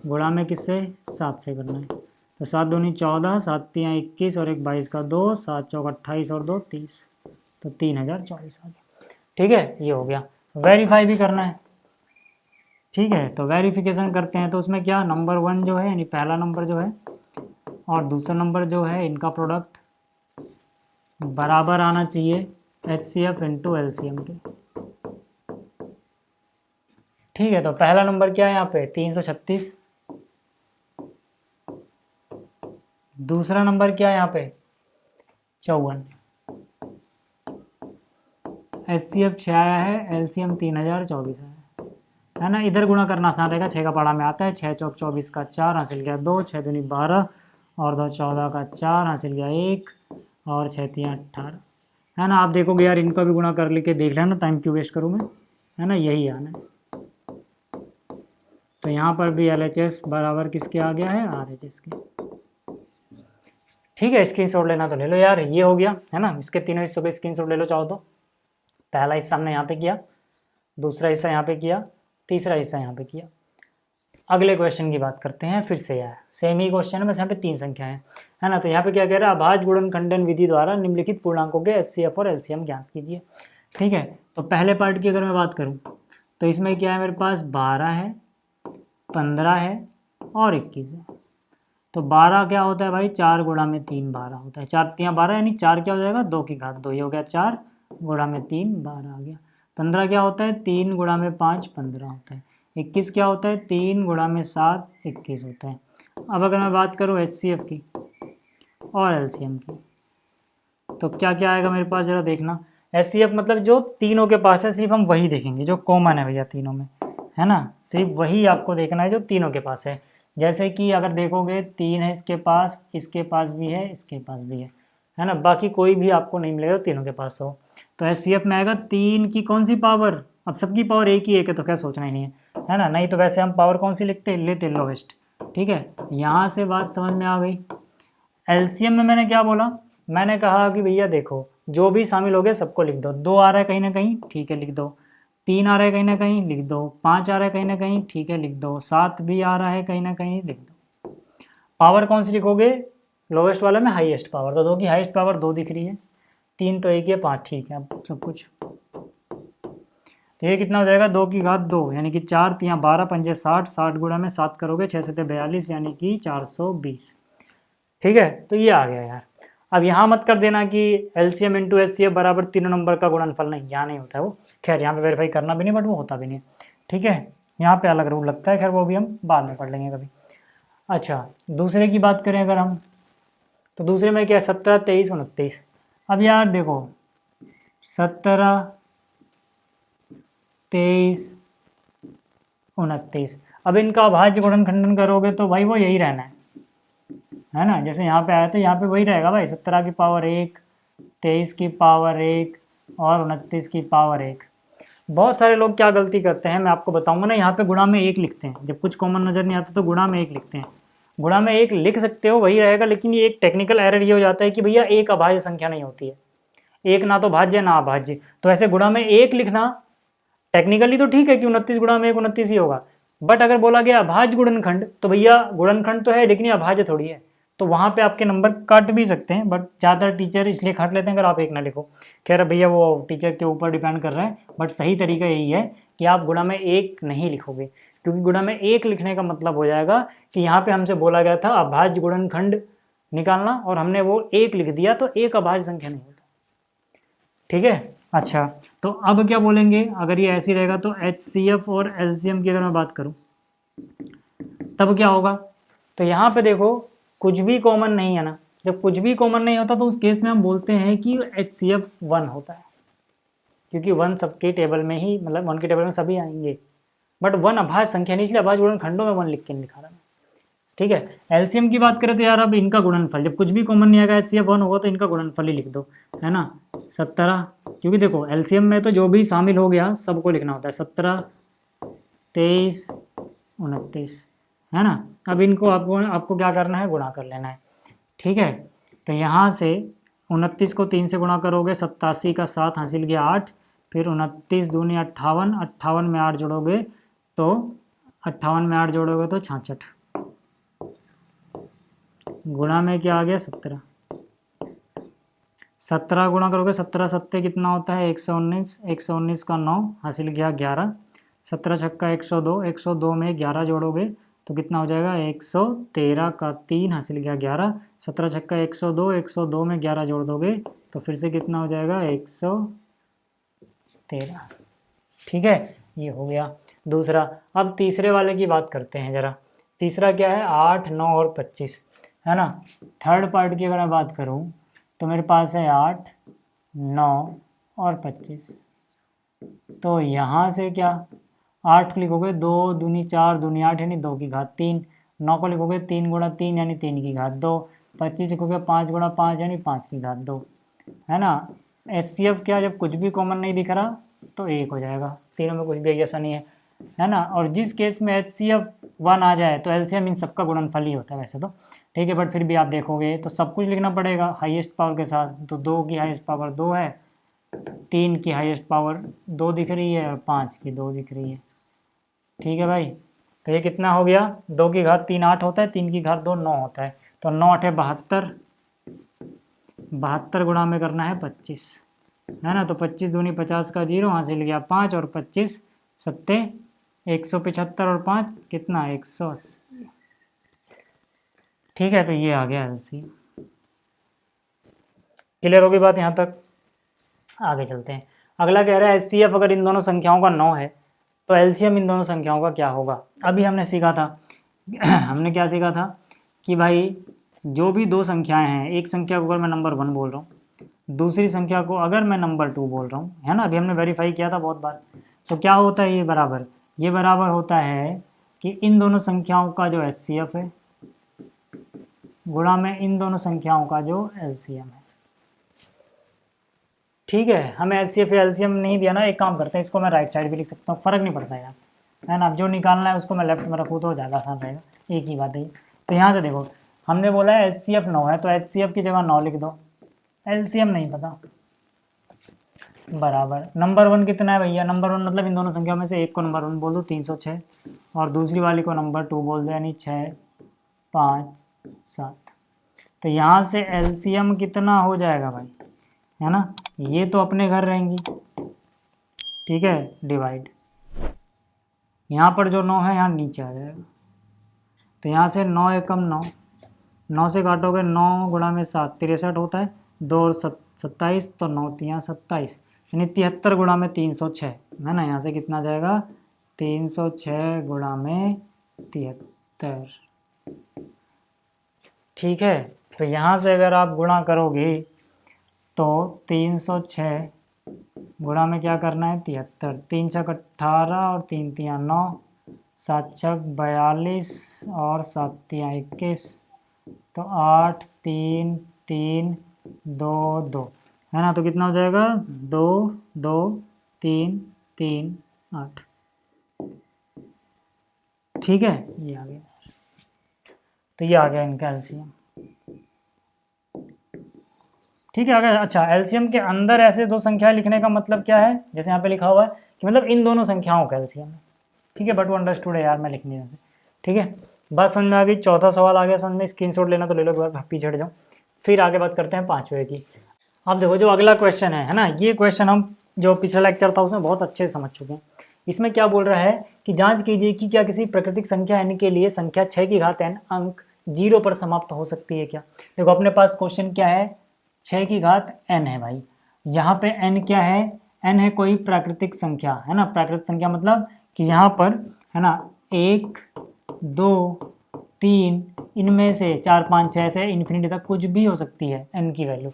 गुणा में किससे 7 से करना है। तो 7 दूनी 14, 7 3 21 और 1 22 का 2, 7 चौक 28 और 2 30, तो 3024 आ गया। ठीक है, ये हो गया। वेरीफाई भी करना है। ठीक है, तो वेरिफिकेशन करते हैं, तो उसमें क्या नंबर 1 जो है यानी पहला नंबर जो है और दूसरा नंबर जो है इनका प्रोडक्ट बराबर आना चाहिए HCF इंटू LCM के। ठीक है, तो पहला नंबर क्या है यहाँ पे 336, दूसरा नंबर क्या है यहाँ पे 54, HCF 6 आया है, LCM 3024 है ना। इधर गुणा करना आसान रहेगा, 6 का पढ़ा में आता है, 6 चौक 24 का 4 हासिल गया 2, 6 दूनी 12 और 2 14 का 4 हासिल गया 1 और 6 3 18 है ना। आप देखोगे यार इनका भी गुणा कर लेके देख लेना, टाइम क्यों वेस्ट करूँ मैं, है ना, यही आना है। तो यहाँ पर भी LHS बराबर किसके आ गया है, RHS के। ठीक है, स्क्रीनशॉट लेना तो ले लो यार, ये हो गया है ना। इसके तीनों हिस्सों पे स्क्रीनशॉट ले लो चाहो तो। पहला हिस्सा हमने यहाँ पे किया, दूसरा हिस्सा यहाँ पे किया, तीसरा हिस्सा यहाँ पे किया। अगले क्वेश्चन की बात करते हैं, फिर से यार सेम ही क्वेश्चन है, बस यहाँ पे 3 संख्याएं है ना। तो यहाँ पे क्या कह रहा है, अभाज्य गुणनखंडन विधि द्वारा निम्नलिखित पूर्णांकों के HCF और LCM ज्ञात कीजिए। ठीक है, तो पहले पार्ट की अगर मैं बात करूँ तो इसमें क्या है, मेरे पास 12 है, 15 है और 21 है। तो 12 क्या होता है भाई, 4 गुणा में 3 12 होता है, 4 3 12 यानी 4 क्या हो जाएगा, 2 की घात 2, ये हो गया 4 गुणा में 3 12 आ गया। 15 क्या होता है, 3 गुणा में 5 15 होता है। 21 क्या होता है, 3 गुणा में 7 21 होता है। अब अगर मैं बात करूँ HCF की और LCM की तो क्या क्या आएगा मेरे पास, ज़रा देखना। HCF मतलब जो तीनों के पास है, सिर्फ हम वही देखेंगे जो कॉमन है भैया तीनों में, है ना, सिर्फ वही आपको देखना है जो तीनों के पास है। जैसे कि अगर देखोगे 3 है इसके पास भी है, इसके पास भी है ना, बाकी कोई भी आपको नहीं मिलेगा तीनों के पास हो। तो HCF में आएगा 3 की कौन सी पावर, अब सबकी पावर एक ही एक है तो क्या सोचना ही नहीं है ना। नहीं तो वैसे हम पावर कौन सी लेते लोवेस्ट। ठीक है, यहाँ से बात समझ में आ गई। LCM में मैंने क्या बोला, मैंने कहा कि भैया देखो जो भी शामिल हो गया सबको लिख दो। 2 आ रहा है कहीं ना कहीं, ठीक है लिख दो। 3 आ रहा है कहीं ना कहीं, लिख दो। 5 आ रहा है कहीं ना कहीं, ठीक है लिख दो। 7 भी आ रहा है कहीं ना कहीं, लिख दो। पावर कौन सी लिखोगे, लोवेस्ट वाला में हाईएस्ट पावर, तो 2 की हाईएस्ट पावर 2 दिख रही है, 3 तो 1 है, 5 ठीक है। अब सब कुछ तो ये कितना हो जाएगा, 2 की घात 2 यानी कि 4 3 12 5 60, 60 गुणा में 7 करोगे 6 7 42 यानी कि 420। ठीक है, तो ये आ गया यार। अब यहाँ मत कर देना कि LCM इंटू HCF बराबर तीनों नंबर का गुणनफल, नहीं यहाँ नहीं होता है वो। खैर यहाँ पे वेरीफाई करना भी नहीं, बट वो होता भी नहीं। ठीक है, यहाँ पे अलग रूल लगता है, खैर वो भी हम बाद में पढ़ लेंगे कभी। अच्छा, दूसरे की बात करें अगर हम, तो दूसरे में क्या है, 17 23 29। अब यार देखो 17 23 29, अब इनका अभाज्य गुणनखंडन करोगे तो भाई वो यही रहना है ना। जैसे यहाँ पे आया तो यहाँ पे वही रहेगा भाई, 17 की पावर 1, 23 की पावर 1 और 29 की पावर 1। बहुत सारे लोग क्या गलती करते हैं मैं आपको बताऊंगा ना, यहाँ पे गुणा में 1 लिखते हैं, जब कुछ कॉमन नज़र नहीं आता तो गुणा में 1 लिखते हैं। गुणा में 1 लिख सकते हो, वही रहेगा, लेकिन ये एक टेक्निकल एरर ये हो जाता है कि भैया एक अभाज्य संख्या नहीं होती है, एक ना तो भाज्य ना अभाज्य। तो ऐसे गुणा में 1 लिखना टेक्निकली तो ठीक है कि 29 गुणा में 1 29 ही होगा, बट अगर बोला गया अभाज्य गुणनखंड तो भैया गुणनखंड तो है लेकिन ये अभाज्य थोड़ी है, तो वहाँ पे आपके नंबर काट भी सकते हैं, बट ज़्यादातर टीचर इसलिए काट लेते हैं अगर आप 1 ना लिखो। खैर भैया वो टीचर के ऊपर डिपेंड कर रहा है, बट सही तरीका यही है कि आप गुणा में 1 नहीं लिखोगे, क्योंकि गुणा में 1 लिखने का मतलब हो जाएगा कि यहाँ पे हमसे बोला गया था अभाज्य गुणनखंड निकालना और हमने वो 1 लिख दिया, तो एक अभाज्य संख्या नहीं होता। ठीक है, अच्छा तो अब क्या बोलेंगे, अगर ये ऐसी रहेगा तो HCF और LCM की अगर मैं बात करूँ तब क्या होगा। तो यहाँ पे देखो कुछ भी कॉमन नहीं है ना, जब कुछ भी कॉमन नहीं होता तो उस केस में हम बोलते हैं कि HCF 1 होता है, क्योंकि 1 सबके टेबल में ही, मतलब 1 के टेबल में सभी आएंगे, बट 1 अभाज्य संख्या नहीं, इसलिए अभाज्य गुणनखंडों में 1 लिख के नहीं लिखा रहा। ठीक है, LCM की बात करें तो यार अब इनका गुणनफल, जब कुछ भी कॉमन नहीं आएगा HCF 1 होगा तो इनका गुणनफल ही लिख दो, है ना। 17, क्योंकि देखो LCM में तो जो भी शामिल हो गया सबको लिखना होता है, 17 23 29, है ना। अब इनको आपको क्या करना है, गुणा कर लेना है। ठीक है, तो यहाँ से 29 को 3 से गुणा करोगे, 87 का 7 हासिल गया 8, फिर 29 दूनी 58, 58 में 8 जोड़ोगे तो 58 में 8 जोड़ोगे तो 66, गुणा में क्या आ गया 17, 17 गुणा करोगे 17 सत्ते कितना होता है 119, 119 का 9 हासिल गया 11, 17 छक्का 102, 102 में 11 जोड़ोगे तो कितना हो जाएगा 113 का 3 हासिल गया 11, 17 छक्का 102, 102 में 11 जोड़ दोगे तो फिर से कितना हो जाएगा 113। ठीक है, ये हो गया दूसरा। अब तीसरे वाले की बात करते हैं ज़रा। तीसरा क्या है, 8 9 और 25, है ना। थर्ड पार्ट की अगर मैं बात करूँ तो मेरे पास है 8 9 और 25। तो यहाँ से क्या 8 को लिखोगे 2 दूनी 4 दूनी 8 यानी 2 की घात 3, 9 को लिखोगे 3 गुणा 3 यानी 3 की घात 2, 25 लिखोगे 5 गुणा 5 यानी 5 की घात 2, है ना। HCF क्या, जब कुछ भी कॉमन नहीं दिख रहा तो 1 हो जाएगा, तीनों में कुछ भी ऐसा नहीं है ना। और जिस केस में HCF 1 आ जाए तो LCM इन सबका गुणनफल ही होता है वैसे तो, ठीक है, बट फिर भी आप देखोगे तो सब कुछ लिखना पड़ेगा हाईएस्ट पावर के साथ। तो 2 की हाईएस्ट पावर 2 है, 3 की हाईएस्ट पावर 2 दिख रही है और 5 की 2 दिख रही है, ठीक है भाई। तो ये कितना हो गया, 2 की घात 3 8 होता है, 3 की घात 2 9 होता है, तो 9 8 72, 72 गुणा में करना है 25, है ना। तो 25 दूनी 50 का 0 हासिल गया 5 और 25 सत्ते 175 और 5 कितना 180, ठीक है। तो ये आ गया LCM। क्लियर होगी बात यहाँ तक, आगे चलते हैं। अगला कह रहा है HCF अगर इन दोनों संख्याओं का 9 है तो LCM इन दोनों संख्याओं का क्या होगा। अभी हमने सीखा था हमने क्या सीखा था कि भाई जो भी दो संख्याएं हैं, एक संख्या को अगर मैं नंबर 1 बोल रहा हूँ, दूसरी संख्या को अगर मैं नंबर 2 बोल रहा हूँ, है ना, अभी हमने वेरीफाई किया था बहुत बार। तो क्या होता है, ये बराबर होता है कि इन दोनों संख्याओं का जो HCF है गुणा में इन दोनों संख्याओं का जो LCM है, ठीक है। हमें HCF या LCM नहीं दिया ना, एक काम करते हैं, इसको मैं राइट साइड भी लिख सकता हूँ, फ़र्क नहीं पड़ता यार, है ना। अब जो निकालना है उसको मैं लेफ्ट में रखूँ तो ज़्यादा आसान रहेगा, एक ही बात है। तो यहाँ से देखो, हमने बोला है HCF 9 है तो HCF की जगह 9 लिख दो, LCM नहीं पता, बराबर नंबर 1 कितना है भैया, नंबर 1 मतलब इन दोनों संख्याओं में से एक को नंबर 1 बोल दो 306, और दूसरी वाली को नंबर 2 बोल दो, यानी 6 5 7। तो यहाँ से LCM कितना हो जाएगा भाई, है ना, ये तो अपने घर रहेंगी, ठीक है, डिवाइड, यहाँ पर जो 9 है यहाँ नीचे आ जाएगा। तो यहाँ से 9 एकम 9, 9 से काटोगे 9 गुणा में 7 63 होता है, 2 और 27, तो 9 3 27, यानी 73 गुणा में 306, है ना। यहाँ से कितना जाएगा 306 गुणा में 73, ठीक है। तो यहाँ से अगर आप गुणा करोगे तो 306 गुणा में क्या करना है 73, 3 छक 18 और 3 तियाँ 9, 7 छक 42 और 7 तियाँ 21, तो 8 3 3 2 2, है ना। तो कितना हो जाएगा 2 2 3 3 8, ठीक है, ये आ गया। तो ये आ गया इनका LCM, ठीक है, अगर अच्छा LCM के अंदर ऐसे दो संख्या लिखने का मतलब क्या है, जैसे यहाँ पे लिखा हुआ है कि मतलब इन दोनों संख्याओं का LCM है, ठीक है, बट वो अंडरस्टूड है यार, मैं लिख नहीं से, ठीक है, बात समझ में आ गई। चौथा सवाल आ गया समझ में, स्क्रीनशॉट लेना तो ले लो, एक बार पीछे हट जाओ, फिर आगे बात करते हैं 5वें की। अब देखो जो अगला क्वेश्चन है ना, ये क्वेश्चन हम जो पिछला लेक्चर था उसमें बहुत अच्छे से समझ चुके हैं। इसमें क्या बोल रहा है कि जांच कीजिए कि क्या किसी प्राकृतिक संख्या n के लिए संख्या 6 की घात n अंक 0 पर समाप्त हो सकती है क्या। देखो अपने पास क्वेश्चन क्या है, 6 की घात n है भाई, यहाँ पे n क्या है, n है कोई प्राकृतिक संख्या, है ना। प्राकृतिक संख्या मतलब कि यहाँ पर, है ना, 1 2 3 इनमें से 4 5 6 से इन्फिनिटी तक कुछ भी हो सकती है n की वैल्यू।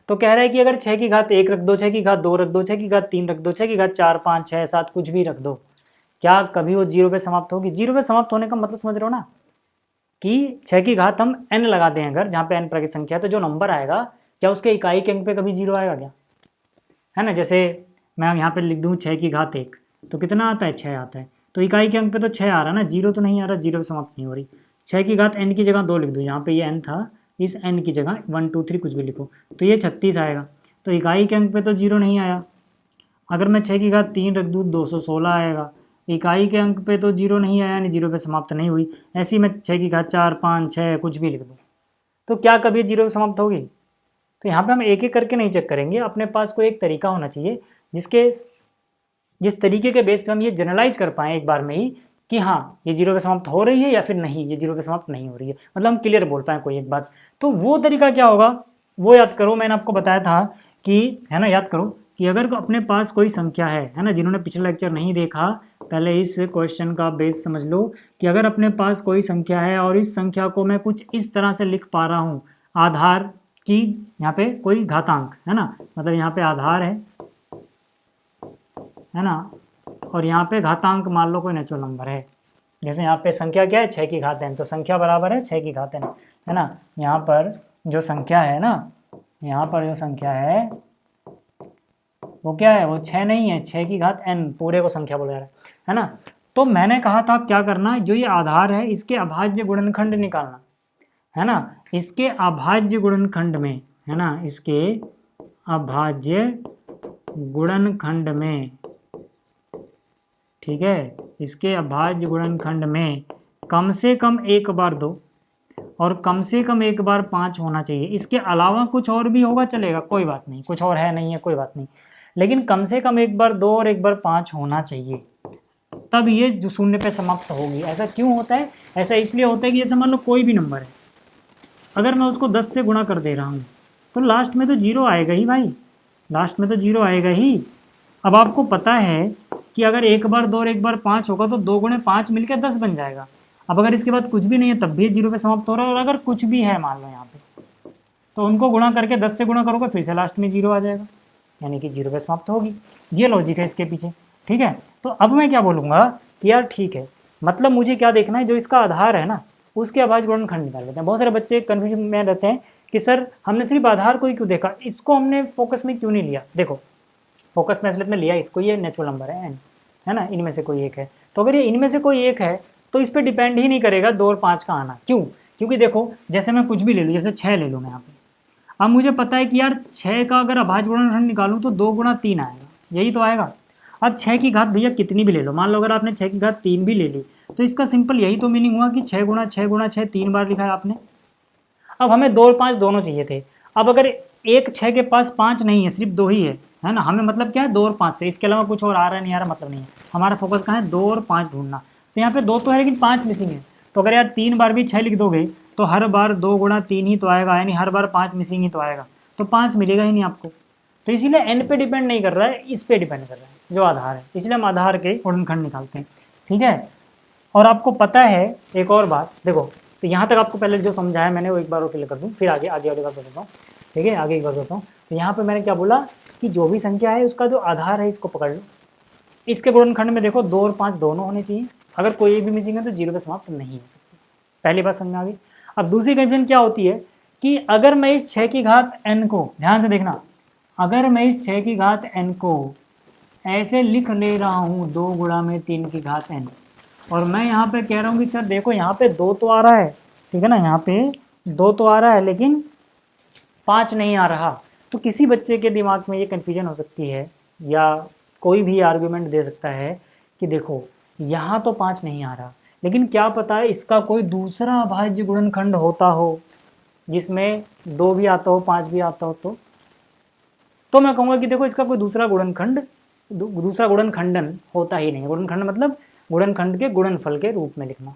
तो कह रहा है कि अगर 6 की घात 1 रख दो, 6 की घात 2 रख दो, 6 की घात 3 रख दो, 6 की घात 4 5 6 7 कुछ भी रख दो, क्या कभी वो 0 पे समाप्त होगी। 0 पे समाप्त होने का मतलब समझ रहे हो ना, कि 6 की घात हम n लगाते हैं अगर, जहाँ पे n प्राकृतिक संख्या है, तो जो नंबर आएगा क्या उसके इकाई के अंक पे कभी 0 आएगा क्या, है ना। जैसे मैं यहाँ पे लिख दूँ 6 की घात 1 तो कितना आता है 6 आता है, तो इकाई के अंक पे तो 6 आ रहा है ना, 0 तो नहीं आ रहा, 0 पे समाप्त नहीं हो रही। 6 की घात n की जगह 2 लिख दूँ, यहाँ पे ये n था, इस n की जगह 1 2 3 कुछ भी लिखो, तो ये 36 आएगा, तो इकाई के अंक पे तो 0 नहीं आया। अगर मैं 6 की घात 3 रख दूँ 216 आएगा, इकाई के अंक पे तो 0 नहीं आया, यानी 0 पे समाप्त नहीं हुई। ऐसे ही मैं 6 की घात 4 5 6 कुछ भी लिख दूँ, तो क्या कभी 0 पे समाप्त होगी। तो यहाँ पे हम एक एक करके नहीं चेक करेंगे, अपने पास कोई एक तरीका होना चाहिए जिस तरीके के बेस पे हम ये जनरलाइज कर पाएँ एक बार में ही कि हाँ ये 0 पे समाप्त हो रही है या फिर नहीं, ये 0 पे समाप्त नहीं हो रही है, मतलब हम क्लियर बोल पाएँ कोई एक बात। तो वो तरीका क्या होगा वो याद करो, मैंने आपको बताया था कि, है ना, याद करो कि अगर अपने पास कोई संख्या है ना, जिन्होंने पिछला लेक्चर नहीं देखा पहले इस क्वेश्चन का बेस समझ लो कि अगर अपने पास कोई संख्या है और इस संख्या को मैं कुछ इस तरह से लिख पा रहा हूँ, आधार की यहाँ पे कोई घातांक, है ना, मतलब यहाँ पे आधार है है ना, और यहाँ पे घातांक मान लो कोई नेचुरल नंबर है। जैसे यहाँ पे संख्या क्या है, 6 की घात n, तो संख्या बराबर है 6 की घात n, है ना। यहाँ पर जो संख्या है ना, यहाँ पर जो संख्या है वो क्या है, वो 6 नहीं है, 6 की घात n, पूरे को संख्या बोला जा रहा है ना। तो मैंने कहा था क्या करना है, जो ये आधार है इसके अभाज्य गुणनखंड निकालना, है ना। इसके अभाज्य गुणनखंड में, है ना, इसके अभाज्य गुणनखंड में, ठीक है, इसके अभाज्य गुणनखंड में कम से कम एक बार 2 और कम से कम एक बार 5 होना चाहिए। इसके अलावा कुछ और भी होगा चलेगा, कोई बात नहीं, कुछ और है नहीं है कोई बात नहीं, लेकिन कम से कम एक बार 2 और एक बार 5 होना चाहिए, तब ये जो शून्य पे समाप्त होगी। ऐसा क्यों होता है, ऐसा इसलिए होता है कि जैसे मान लो कोई भी नंबर है, अगर मैं उसको 10 से गुणा कर दे रहा हूँ तो लास्ट में तो 0 आएगा ही भाई, लास्ट में तो 0 आएगा ही। अब आपको पता है कि अगर एक बार 2 और एक बार 5 होगा तो 2 गुणे 5 मिलकर 10 बन जाएगा। अब अगर इसके बाद कुछ भी नहीं है तब भी 0 पे समाप्त हो रहा है, और अगर कुछ भी है मान लो यहाँ पे, तो उनको गुणा करके 10 से गुणा करोगे फिर से लास्ट में 0 आ जाएगा, यानी कि 0 पे समाप्त होगी। ये लॉजिक है इसके पीछे, ठीक है। तो अब मैं क्या बोलूँगा कि यार ठीक है, मतलब मुझे क्या देखना है, जो इसका आधार है ना उसके अभाज्य गुणनखंड निकाल लेते हैं। बहुत सारे बच्चे कन्फ्यूजन में रहते हैं कि सर हमने सिर्फ आधार को ही क्यों देखा, इसको हमने फोकस में क्यों नहीं लिया। देखो फोकस में असलियत में लिया इसको, ये नेचुरल नंबर है n, है ना, इनमें से कोई एक है। तो अगर ये इनमें से कोई एक है तो इस पर डिपेंड ही नहीं करेगा 2 और 5 का आना। क्यों, क्योंकि देखो जैसे मैं कुछ भी ले लूँ, जैसे 6 ले लूँ मैं यहाँ पे, अब मुझे पता है कि यार 6 का अगर अभाज्य गुणनखंड निकालूँ तो 2 गुणा 3 आएगा, यही तो आएगा। अब 6 की घात भैया कितनी भी ले लो, मान लो अगर आपने 6 की घात 3 भी ले ली, तो इसका सिंपल यही तो मीनिंग हुआ कि 6 गुणा 6 गुणा 6 3 बार लिखा है आपने। अब हमें 2 और 5 दोनों चाहिए थे। अब अगर एक 6 के पास 5 नहीं है, सिर्फ 2 ही है ना, हमें मतलब क्या है 2 और 5 से, इसके अलावा कुछ और आ रहा है नहीं आ रहा मतलब नहीं है, हमारा फोकस कहाँ है 2 और 5 ढूंढना। तो यहाँ पे 2 तो है लेकिन 5 मिसिंग है, तो अगर यार 3 बार भी 6 लिख दोगे तो हर बार 2 गुणा 3 ही तो आएगा, यानी हर बार 5 मिसिंग ही तो आएगा, तो 5 मिलेगा ही नहीं आपको। तो इसीलिए n पे डिपेंड नहीं कर रहा है, इस पे डिपेंड कर रहा है जो आधार है, इसलिए हम आधार के गुणनखंड निकालते हैं, ठीक है। और आपको पता है एक और बात, देखो तो यहाँ तक आपको पहले जो समझाया मैंने वो एक बार और क्लियर कर दूँ, फिर आगे आगे वाली बात बताता हूँ, ठीक है, आगे एक बार बताता हूँ। तो यहाँ पे मैंने क्या बोला कि जो भी संख्या है उसका जो आधार है इसको पकड़ लो, इसके गुणनखंड में देखो 2 और 5 दोनों होने चाहिए, अगर कोई भी मिसिंग है तो 0 पे समाप्त नहीं हो सकती। पहली बात समझ आ गई। अब दूसरी कंडीशन क्या होती है कि अगर मैं इस 6 की घात n को, ध्यान से देखना, अगर मैं इस 6 की घात n को ऐसे लिख ले रहा हूँ 2 गुणा में 3 की घात n, और मैं यहाँ पे कह रहा हूँ कि सर देखो यहाँ पे 2 तो आ रहा है, ठीक है ना, यहाँ पे 2 तो आ रहा है लेकिन 5 नहीं आ रहा, तो किसी बच्चे के दिमाग में ये कन्फ्यूजन हो सकती है, या कोई भी आर्गुमेंट दे सकता है कि देखो यहाँ तो 5 नहीं आ रहा, लेकिन क्या पता है इसका कोई दूसरा अभाज्य गुणनखंड होता हो जिसमें 2 भी आता हो 5 भी आता हो, तो मैं कहूँगा कि देखो इसका कोई दूसरा गुणनखंड, दूसरा गुणनखंडन होता ही नहीं। गुणनखंड मतलब गुणनखंड के गुणनफल के रूप में लिखना,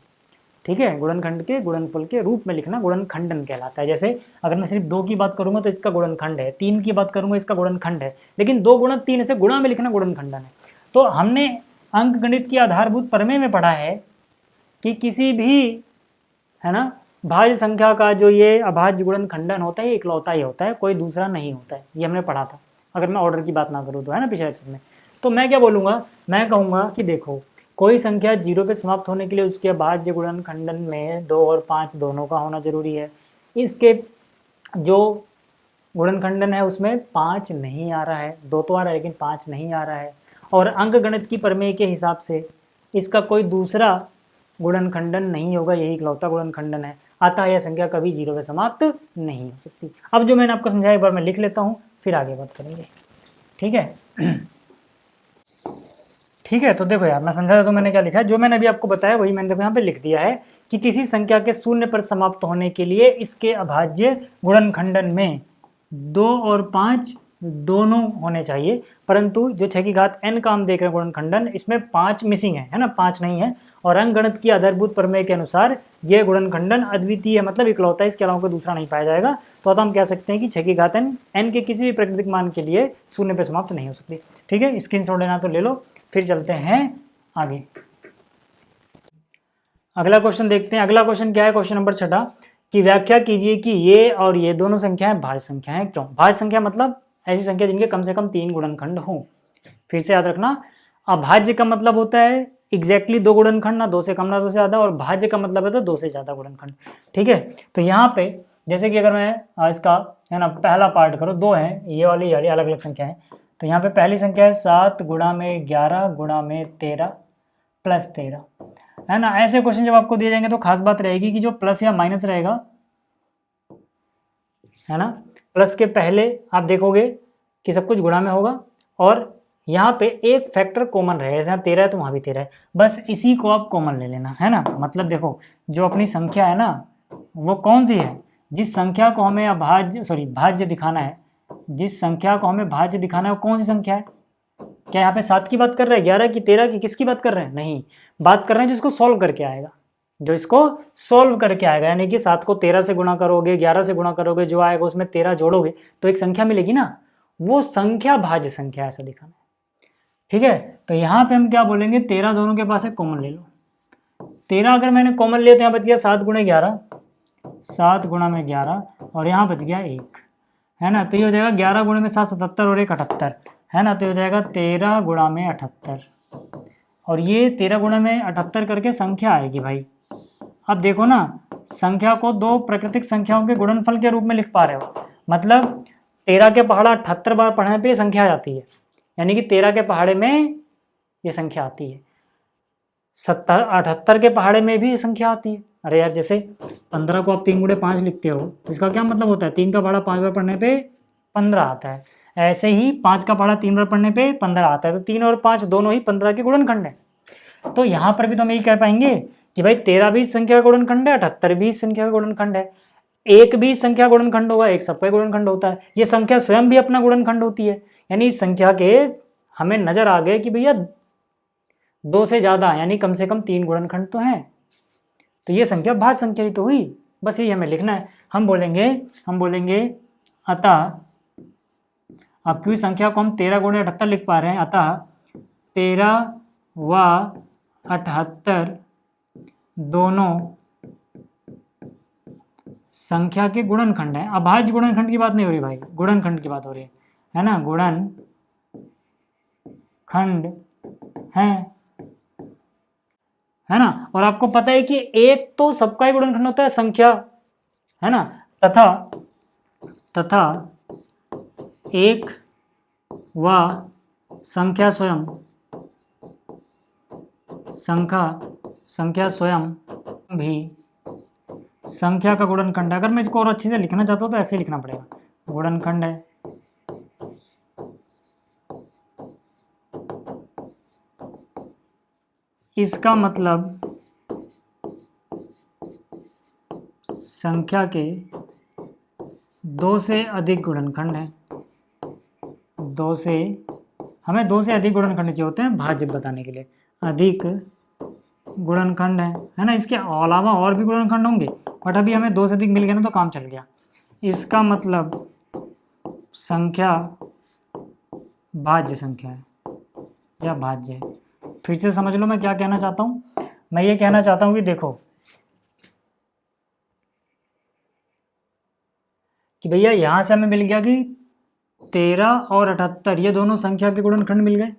ठीक है, गुणनखंड के गुणनफल के रूप में लिखना गुणनखंडन कहलाता है। जैसे अगर मैं सिर्फ 2 की बात करूंगा तो इसका गुणनखंड है, 3 की बात करूंगा इसका गुणनखंड है, लेकिन 2 गुणा 3 से गुणा में लिखना गुणनखंडन है। तो हमने अंक गणित की आधारभूत प्रमेय में पढ़ा है कि किसी भी, है ना, भाज्य संख्या का जो ये अभाज्य गुणनखंडन होता है इकलौता ही होता है, कोई दूसरा नहीं होता है, ये हमने पढ़ा था, अगर मैं ऑर्डर की बात ना करूँ तो, है ना, पिछले लेक्चर में। तो मैं क्या बोलूँगा, मैं कहूँगा कि देखो कोई संख्या 0 पे समाप्त होने के लिए उसके अभाज्य गुणनखंडन में 2 और 5 दोनों का होना जरूरी है। इसके जो गुणनखंडन है उसमें 5 नहीं आ रहा है, 2 तो आ रहा है लेकिन 5 नहीं आ रहा है, और अंक गणित की प्रमेय के हिसाब से इसका कोई दूसरा गुणनखंडन नहीं होगा, यही इकलौता गुणनखंडन है, अतः यह संख्या कभी 0 पे समाप्त नहीं हो सकती। अब जो मैंने आपको समझाया एक बार मैं लिख लेता हूँ, फिर आगे बात करेंगे, ठीक है। ठीक है, तो देखो यार मैं समझा तो मैंने क्या लिखा है, जो मैंने अभी आपको बताया वही मैंने देखो यहाँ पे लिख दिया है कि किसी संख्या के शून्य पर समाप्त होने के लिए इसके अभाज्य गुणनखंडन में 2 और 5 दोनों होने चाहिए, परंतु जो 6 की घात n का हम देख रहे हैं गुणनखंडन, इसमें 5 मिसिंग है ना, 5 नहीं है, और अंक गणित की आधारभूत प्रमेय के अनुसार ये गुणनखंडन अद्वितीय है, मतलब इकलौता, इसके अलावा कोई दूसरा नहीं पाया जाएगा। तो हम कह सकते हैं कि 6 की घात n के किसी भी प्राकृतिक मान के लिए शून्य पर समाप्त नहीं हो सकती, ठीक है। स्क्रीनशॉट लेना तो ले लो, फिर चलते हैं आगे। अगला क्वेश्चन देखते हैं। अगला क्वेश्चन क्या है, क्वेश्चन नंबर 6 की व्याख्या कीजिए कि ये और ये दोनों संख्याएं भाज्य संख्याएं क्यों। भाज्य संख्या मतलब ऐसी संख्या जिनके कम से कम 3 गुणनखंड हों। फिर से याद रखना, अभाज्य का मतलब होता है एग्जैक्टली दो गुणनखंड, ना दो से कम ना दो से ज़्यादा, और भाज्य का मतलब है तो दो से ज़्यादा गुणनखंड। ठीक है, तो यहाँ पे जैसे कि अगर मैं इसका है ना पहला पार्ट करो, दो हैं ये वाली अलग अलग संख्या है, तो यहाँ पे पहली संख्या है 7 गुणा में 11 गुणा में 13 प्लस 13, है ना। ऐसे क्वेश्चन जब आपको दिए जाएंगे तो खास बात रहेगी कि जो प्लस या माइनस रहेगा, है ना, प्लस के पहले आप देखोगे कि सब कुछ गुणा में होगा, और यहाँ पे एक फैक्टर कॉमन रहेगा, जैसे 13 है तो वहाँ भी 13 है, बस इसी को आप कॉमन ले लेना, है ना। मतलब देखो जो अपनी संख्या है ना वो कौन सी है, जिस संख्या को हमें भाज्य दिखाना है, जिस संख्या को हमें भाज्य दिखाना है वो कौन सी संख्या है। क्या यहाँ पे 7 की बात कर रहे हैं, 11 की, 13 की, किसकी बात कर रहे हैं? नहीं, बात कर रहे हैं जिसको सॉल्व करके आएगा, जो इसको सॉल्व करके आएगा, यानी कि 7 को 13 से गुणा करोगे, 11 से गुणा करोगे, जो आएगा उसमें 13 जोड़ोगे तो एक संख्या मिलेगी ना, वो संख्या भाज्य संख्या ऐसा दिखाना है। ठीक है, तो यहाँ पे हम क्या बोलेंगे, 13 दोनों के पास है, कॉमन ले लो। 13 अगर मैंने कॉमन लिया तो यहाँ बच गया 7 गुणे 11, 7 गुणा में 11, और यहाँ बच गया 1, है ना। तो ये हो जाएगा 11 गुणे में 7 77 और 1 78, है ना। तो हो जाएगा 13 गुणा में 78, और ये 13 गुणा में 78 करके संख्या आएगी भाई। अब देखो ना, संख्या को दो प्राकृतिक संख्याओं के गुणनफल के रूप में लिख पा रहे हो, मतलब 13 के पहाड़ा 78 बार पढ़ने पे संख्या आ जाती है, यानी कि 13 के पहाड़े में ये संख्या आती है, 78 के पहाड़े में भी ये संख्या आती है। अरे यार, जैसे 15 को आप 3 गुणे 5 लिखते हो तो इसका क्या मतलब होता है, 3 का पहाड़ा 5 बार पढ़ने पे 15 आता है, ऐसे ही 5 का पहाड़ा 3 बार पढ़ने पे 15 आता है, तो 3 और 5 दोनों ही 15 के गुणनखंड है। तो यहाँ पर भी तो हम यही कह पाएंगे कि भाई 13 भी संख्या का गुणनखंड है, 78 भी संख्या का गुणनखंड है, एक भी संख्या गुणनखंड होगा, एक सबका गुणनखंड होता है, ये संख्या स्वयं भी अपना गुणनखंड होती है। यानी इस संख्या के हमें नजर आ गए कि भैया 2 से ज्यादा, यानी कम से कम 3 गुणनखंड तो हैं, तो ये संख्या भाज्य संख्या ही तो हुई। बस यही हमें लिखना है। हम बोलेंगे अतः, अब क्यों संख्या को हम 13 गुणे 78 लिख पा रहे हैं, अतः 13 व 78 दोनों संख्या के गुणनखंड है। अभाज्य गुणनखंड की बात नहीं हो रही भाई, गुणनखंड की बात हो रही है ना, गुणनखंड है ना। और आपको पता है कि एक तो सबका ही गुणनखंड होता है संख्या, है ना, तथा एक व संख्या स्वयं भी संख्या का गुणनखंड है। अगर मैं इसको और अच्छे से लिखना चाहता हूँ तो ऐसे लिखना पड़ेगा, गुणनखंड है इसका मतलब संख्या के 2 से अधिक गुणनखंड है, हमें 2 से अधिक गुणनखंड चाहिए होते हैं भाज्य बताने के लिए, अधिक गुणनखंड है ना। इसके अलावा और भी गुणनखंड होंगे, बट अभी हमें 2 से अधिक मिल गया ना तो काम चल गया। इसका मतलब संख्या भाज्य संख्या है या भाज्य है। फिर से समझ लो मैं क्या कहना चाहता हूँ, मैं ये कहना चाहता हूँ कि देखो कि भैया यहाँ से हमें मिल गया कि 13 और 78 ये दोनों संख्या के गुणनखंड मिल गए,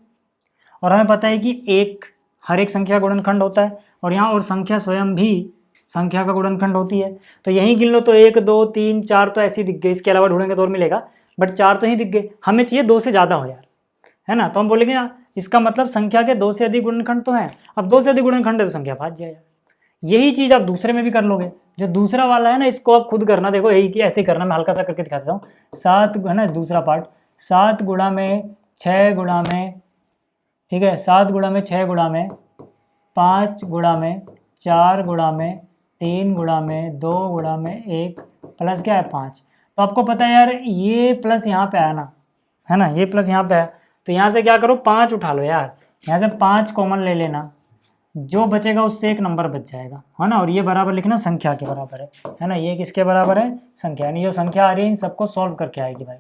और हमें पता है कि हर एक संख्या गुणनखंड होता है, और यहाँ और संख्या स्वयं भी संख्या का गुणनखंड होती है। तो यहीं गिन लो तो 1 2 3 4 तो ऐसे ही दिख गए, इसके अलावा ढूंढेंगे तो और मिलेगा, बट 4 तो ही दिख गए, हमें चाहिए 2 से ज़्यादा हो यार, है ना। तो हम बोलेंगे ना इसका मतलब संख्या के 2 से अधिक गुणनखंड तो हैं। अब 2 से अधिक गुणनखंड है तो संख्या भाज्य है यार। यही चीज़ आप दूसरे में भी कर लोगे, जो दूसरा वाला है ना इसको आप खुद करना, देखो यही कि ऐसे करना, मैं हल्का सा करके दिखाता हूँ। 7 है ना, दूसरा पार्ट 7 गुणा में 6 गुणा में, ठीक है, 7 गुणा में 6 गुणा में 5 गुणा में 4 गुणा में 3 गुणा में 2 गुणा में 1 प्लस क्या है 5। तो आपको पता है यार ये प्लस यहाँ पे आया ना, है ना, ये प्लस यहाँ पे आया, तो यहाँ से क्या करो 5 उठा लो यार, यहाँ से 5 कॉमन ले लेना, जो बचेगा उससे एक नंबर बच जाएगा, है ना। और ये बराबर लिखना संख्या के बराबर है ना, ये किसके बराबर है, संख्या, यानी जो संख्या आ रही है इन सबको सॉल्व करके आएगी भाई।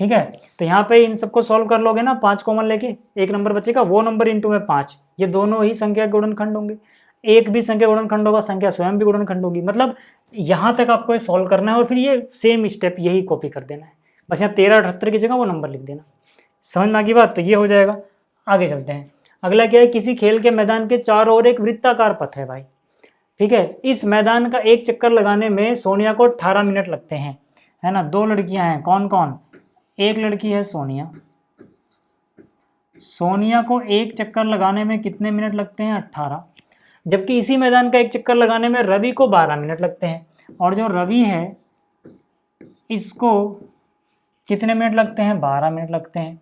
ठीक है, तो यहाँ पे इन सबको सॉल्व कर लोगे ना, 5 कॉमन लेके एक नंबर बचेगा, वो नंबर इंटू में 5, ये दोनों ही संख्या के गुणनखंड होंगे। एक भी संख्या गुणनखंड होगा, संख्या स्वयं भी गुणनखंड होगी। मतलब यहाँ तक आपको ये सॉल्व करना है और फिर ये सेम स्टेप यही कॉपी कर देना है, बस यहाँ 13 78 की जगह वो नंबर लिख देना। समझ में आ गई बात? तो ये हो जाएगा। आगे चलते हैं। अगला क्या है, किसी खेल के मैदान के चारों ओर एक वृत्ताकार पथ है भाई, ठीक है। इस मैदान का एक चक्कर लगाने में सोनिया को 18 मिनट लगते हैं, है ना। 2 लड़कियां हैं, कौन कौन, एक लड़की है सोनिया। सोनिया को एक चक्कर लगाने में कितने मिनट लगते हैं, 18। जबकि इसी मैदान का एक चक्कर लगाने में रवि को 12 मिनट लगते हैं, और जो रवि है इसको कितने मिनट लगते हैं, 12 मिनट लगते हैं।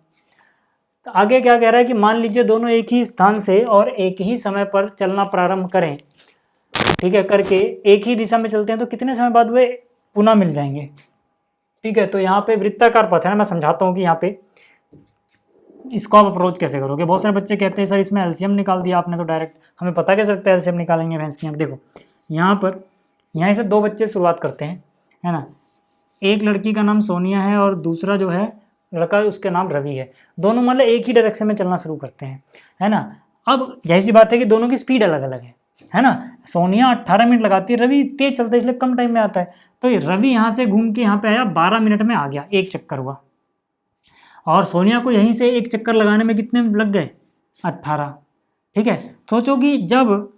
तो आगे क्या कह रहा है कि मान लीजिए दोनों एक ही स्थान से और एक ही समय पर चलना प्रारंभ करें, ठीक है, करके एक ही दिशा में चलते हैं तो कितने समय बाद वे पुनः मिल जाएंगे, ठीक है। तो यहाँ पे वृत्ताकार पथ है ना, मैं समझाता हूँ कि यहाँ पे इसको आप अप्रोच कैसे करोगे। बहुत सारे बच्चे कहते हैं सर इसमें एलसीएम निकाल दिया आपने तो डायरेक्ट, हमें पता कैसे लगता है एलसीएम निकालेंगे भैंस की। देखो यहाँ पर, यहाँ से 2 बच्चे शुरुआत करते हैं, है ना। एक लड़की का नाम सोनिया है और दूसरा जो है लड़का उसका नाम रवि है। दोनों मतलब एक ही डायरेक्शन में चलना शुरू करते हैं, है ना। अब जैसी बात है कि दोनों की स्पीड अलग अलग है ना। सोनिया 18 मिनट लगाती है, रवि तेज चलता है इसलिए कम टाइम में आता है। तो रवि यहाँ से घूम के यहाँ पे आया, 12 मिनट में आ गया, एक चक्कर हुआ। और सोनिया को यहीं से एक चक्कर लगाने में कितने लग गए, 18, ठीक है। सोचो कि जब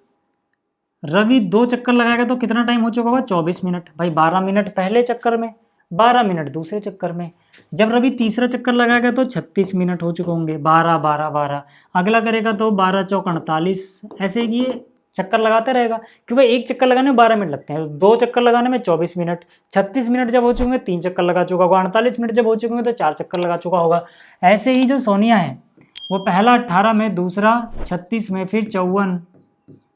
रवि 2 चक्कर लगाएगा तो कितना टाइम हो चुका होगा, 24 मिनट भाई। 12 मिनट पहले चक्कर में, 12 मिनट दूसरे चक्कर में। जब रवि तीसरा चक्कर लगाएगा तो 36 मिनट हो चुके होंगे, 12 12 12। अगला करेगा तो 12 चौक 48, ऐसे ही ये चक्कर लगाते रहेगा, क्योंकि एक चक्कर लगाने में 12 मिनट लगते हैं, 2 चक्कर लगाने में 24 मिनट, 36 मिनट जब हो चुके होंगे 3 चक्कर लगा चुका होगा, 48 मिनट जब हो चुके होंगे तो 4 चक्कर लगा चुका होगा। ऐसे ही जो सोनिया है वो पहला 18 में, दूसरा 36 में, फिर 54,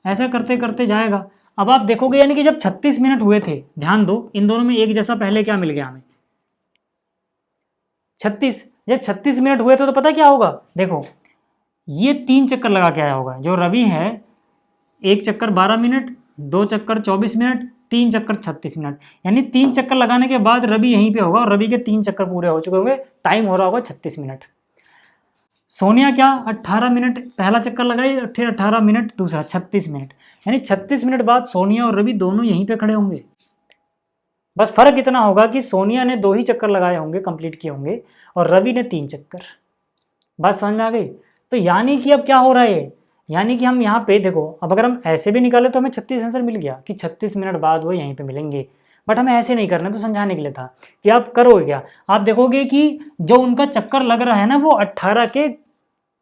ऐसा करते करते जाएगा। अब आप देखोगे यानी कि जब 36 मिनट हुए थे, ध्यान दो इन दोनों में एक जैसा पहले क्या मिल गया हमें, 36। जब 36 मिनट हुए थे तो पता क्या होगा, देखो ये 3 चक्कर लगा के आया होगा। जो रवि है एक चक्कर 12 मिनट, 2 चक्कर 24 मिनट, 3 चक्कर 36 मिनट, यानी 3 चक्कर लगाने के बाद रवि यहीं पे होगा और रवि के 3 चक्कर पूरे हो चुके होंगे, टाइम हो रहा होगा 36 मिनट। सोनिया क्या 18 मिनट पहला चक्कर लगाई, फिर 18 मिनट दूसरा, 36 मिनट, यानी 36 मिनट बाद सोनिया और रवि दोनों यहीं पे खड़े होंगे। बस फर्क इतना होगा कि सोनिया ने 2 ही चक्कर लगाए होंगे, कंप्लीट किए होंगे, और रवि ने 3 चक्कर। बात समझ में आ गई। तो यानी कि अब क्या हो रहा है, यानी कि हम यहाँ पे देखो, अब अगर हम ऐसे भी निकाले तो हमें 36 आंसर मिल गया कि 36 मिनट बाद वो यहीं पे मिलेंगे। बट हमें ऐसे नहीं करना, तो समझाने के लिए था कि आप करोगे क्या, आप देखोगे कि जो उनका चक्कर लग रहा है ना वो 18 के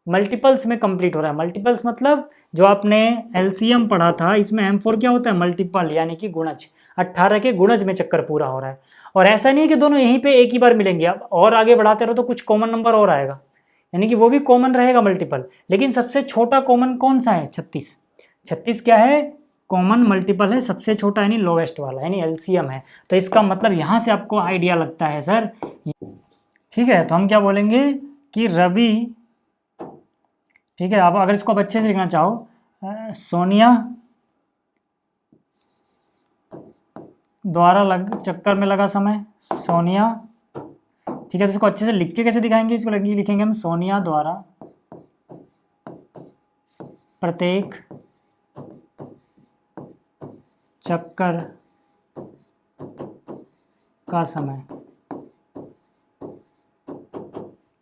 मल्टीपल्स में कंप्लीट हो रहा है। मल्टीपल्स मतलब जो आपने एलसीएम पढ़ा था, इसमें M4 क्या होता है, मल्टीपल यानी कि गुणज। 18 के गुणज में चक्कर पूरा हो रहा है। और ऐसा नहीं है कि दोनों यहीं पे एक ही बार मिलेंगे, आप और आगे बढ़ाते रहो तो कुछ कॉमन नंबर और आएगा, यानी कि वो भी कॉमन रहेगा मल्टीपल। लेकिन सबसे छोटा कॉमन कौन सा है, 36। 36 क्या है, कॉमन मल्टीपल है, सबसे छोटा यानी लोवेस्ट वाला, यानी एलसीएम है। तो इसका मतलब यहाँ से आपको आइडिया लगता है सर, ठीक है। तो हम क्या बोलेंगे कि रवि, ठीक है। आप अगर इसको आप अच्छे से लिखना चाहो, सोनिया द्वारा चक्कर में लगा समय, सोनिया, ठीक है। तो इसको अच्छे से लिख के कैसे दिखाएंगे, इसको लिखेंगे हम सोनिया द्वारा प्रत्येक चक्कर का समय,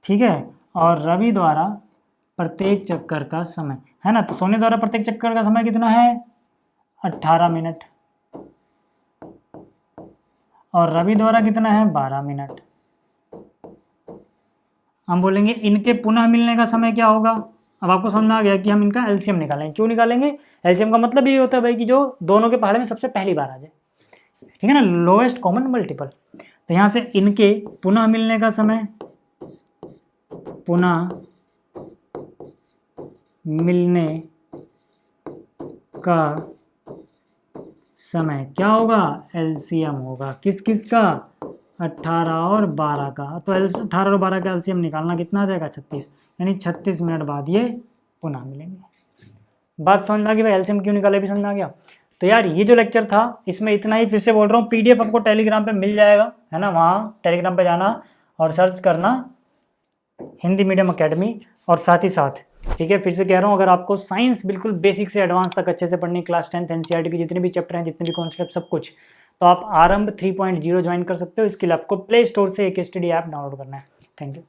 ठीक है। और रवि द्वारा प्रत्येक चक्कर का समय, है ना। तो सोनिया द्वारा प्रत्येक चक्कर का समय कितना है, 18 मिनट, और रवि द्वारा कितना है, 12 मिनट। हम बोलेंगे इनके पुनः मिलने का समय क्या होगा। अब आपको समझ में आ गया कि हम इनका एलसीएम निकालेंगे। क्यों निकालेंगे, एलसीएम का मतलब ये होता है भाई कि जो दोनों के पहाड़े में सबसे पहली बार आ जाए, ठीक है ना, लोएस्ट कॉमन मल्टीपल। तो यहाँ से इनके पुनः मिलने का समय, पुनः मिलने का समय क्या होगा, एलसीएम होगा। किस किस का, 18 और 12 का। तो 18 और 12 का एलसीएम निकालना कितना आ जाएगा, 36, यानी 36 मिनट बाद ये पुनः मिलेंगे। बात समझ में आ गई भाई, एलसीएम क्यों निकाले भी समझ में आ गया। तो यार ये जो लेक्चर था इसमें इतना ही, फिर से बोल रहा हूँ, पीडीएफ आपको टेलीग्राम पे मिल जाएगा, है ना। वहाँ टेलीग्राम पे जाना और सर्च करना हिंदी मीडियम अकेडमी, और साथ ही साथ, ठीक है, फिर से कह रहा हूँ, अगर आपको साइंस बिल्कुल बेसिक से एडवांस तक अच्छे से पढ़नी, क्लास 10th एनसीईआरटी के जितने भी चैप्टर हैं, जितने भी कॉन्सेप्ट सब कुछ, तो आप आरंभ 3.0 ज्वाइन कर सकते हो। इसके लिए आपको प्ले स्टोर से एक स्टडी ऐप डाउनलोड करना है। Thank you.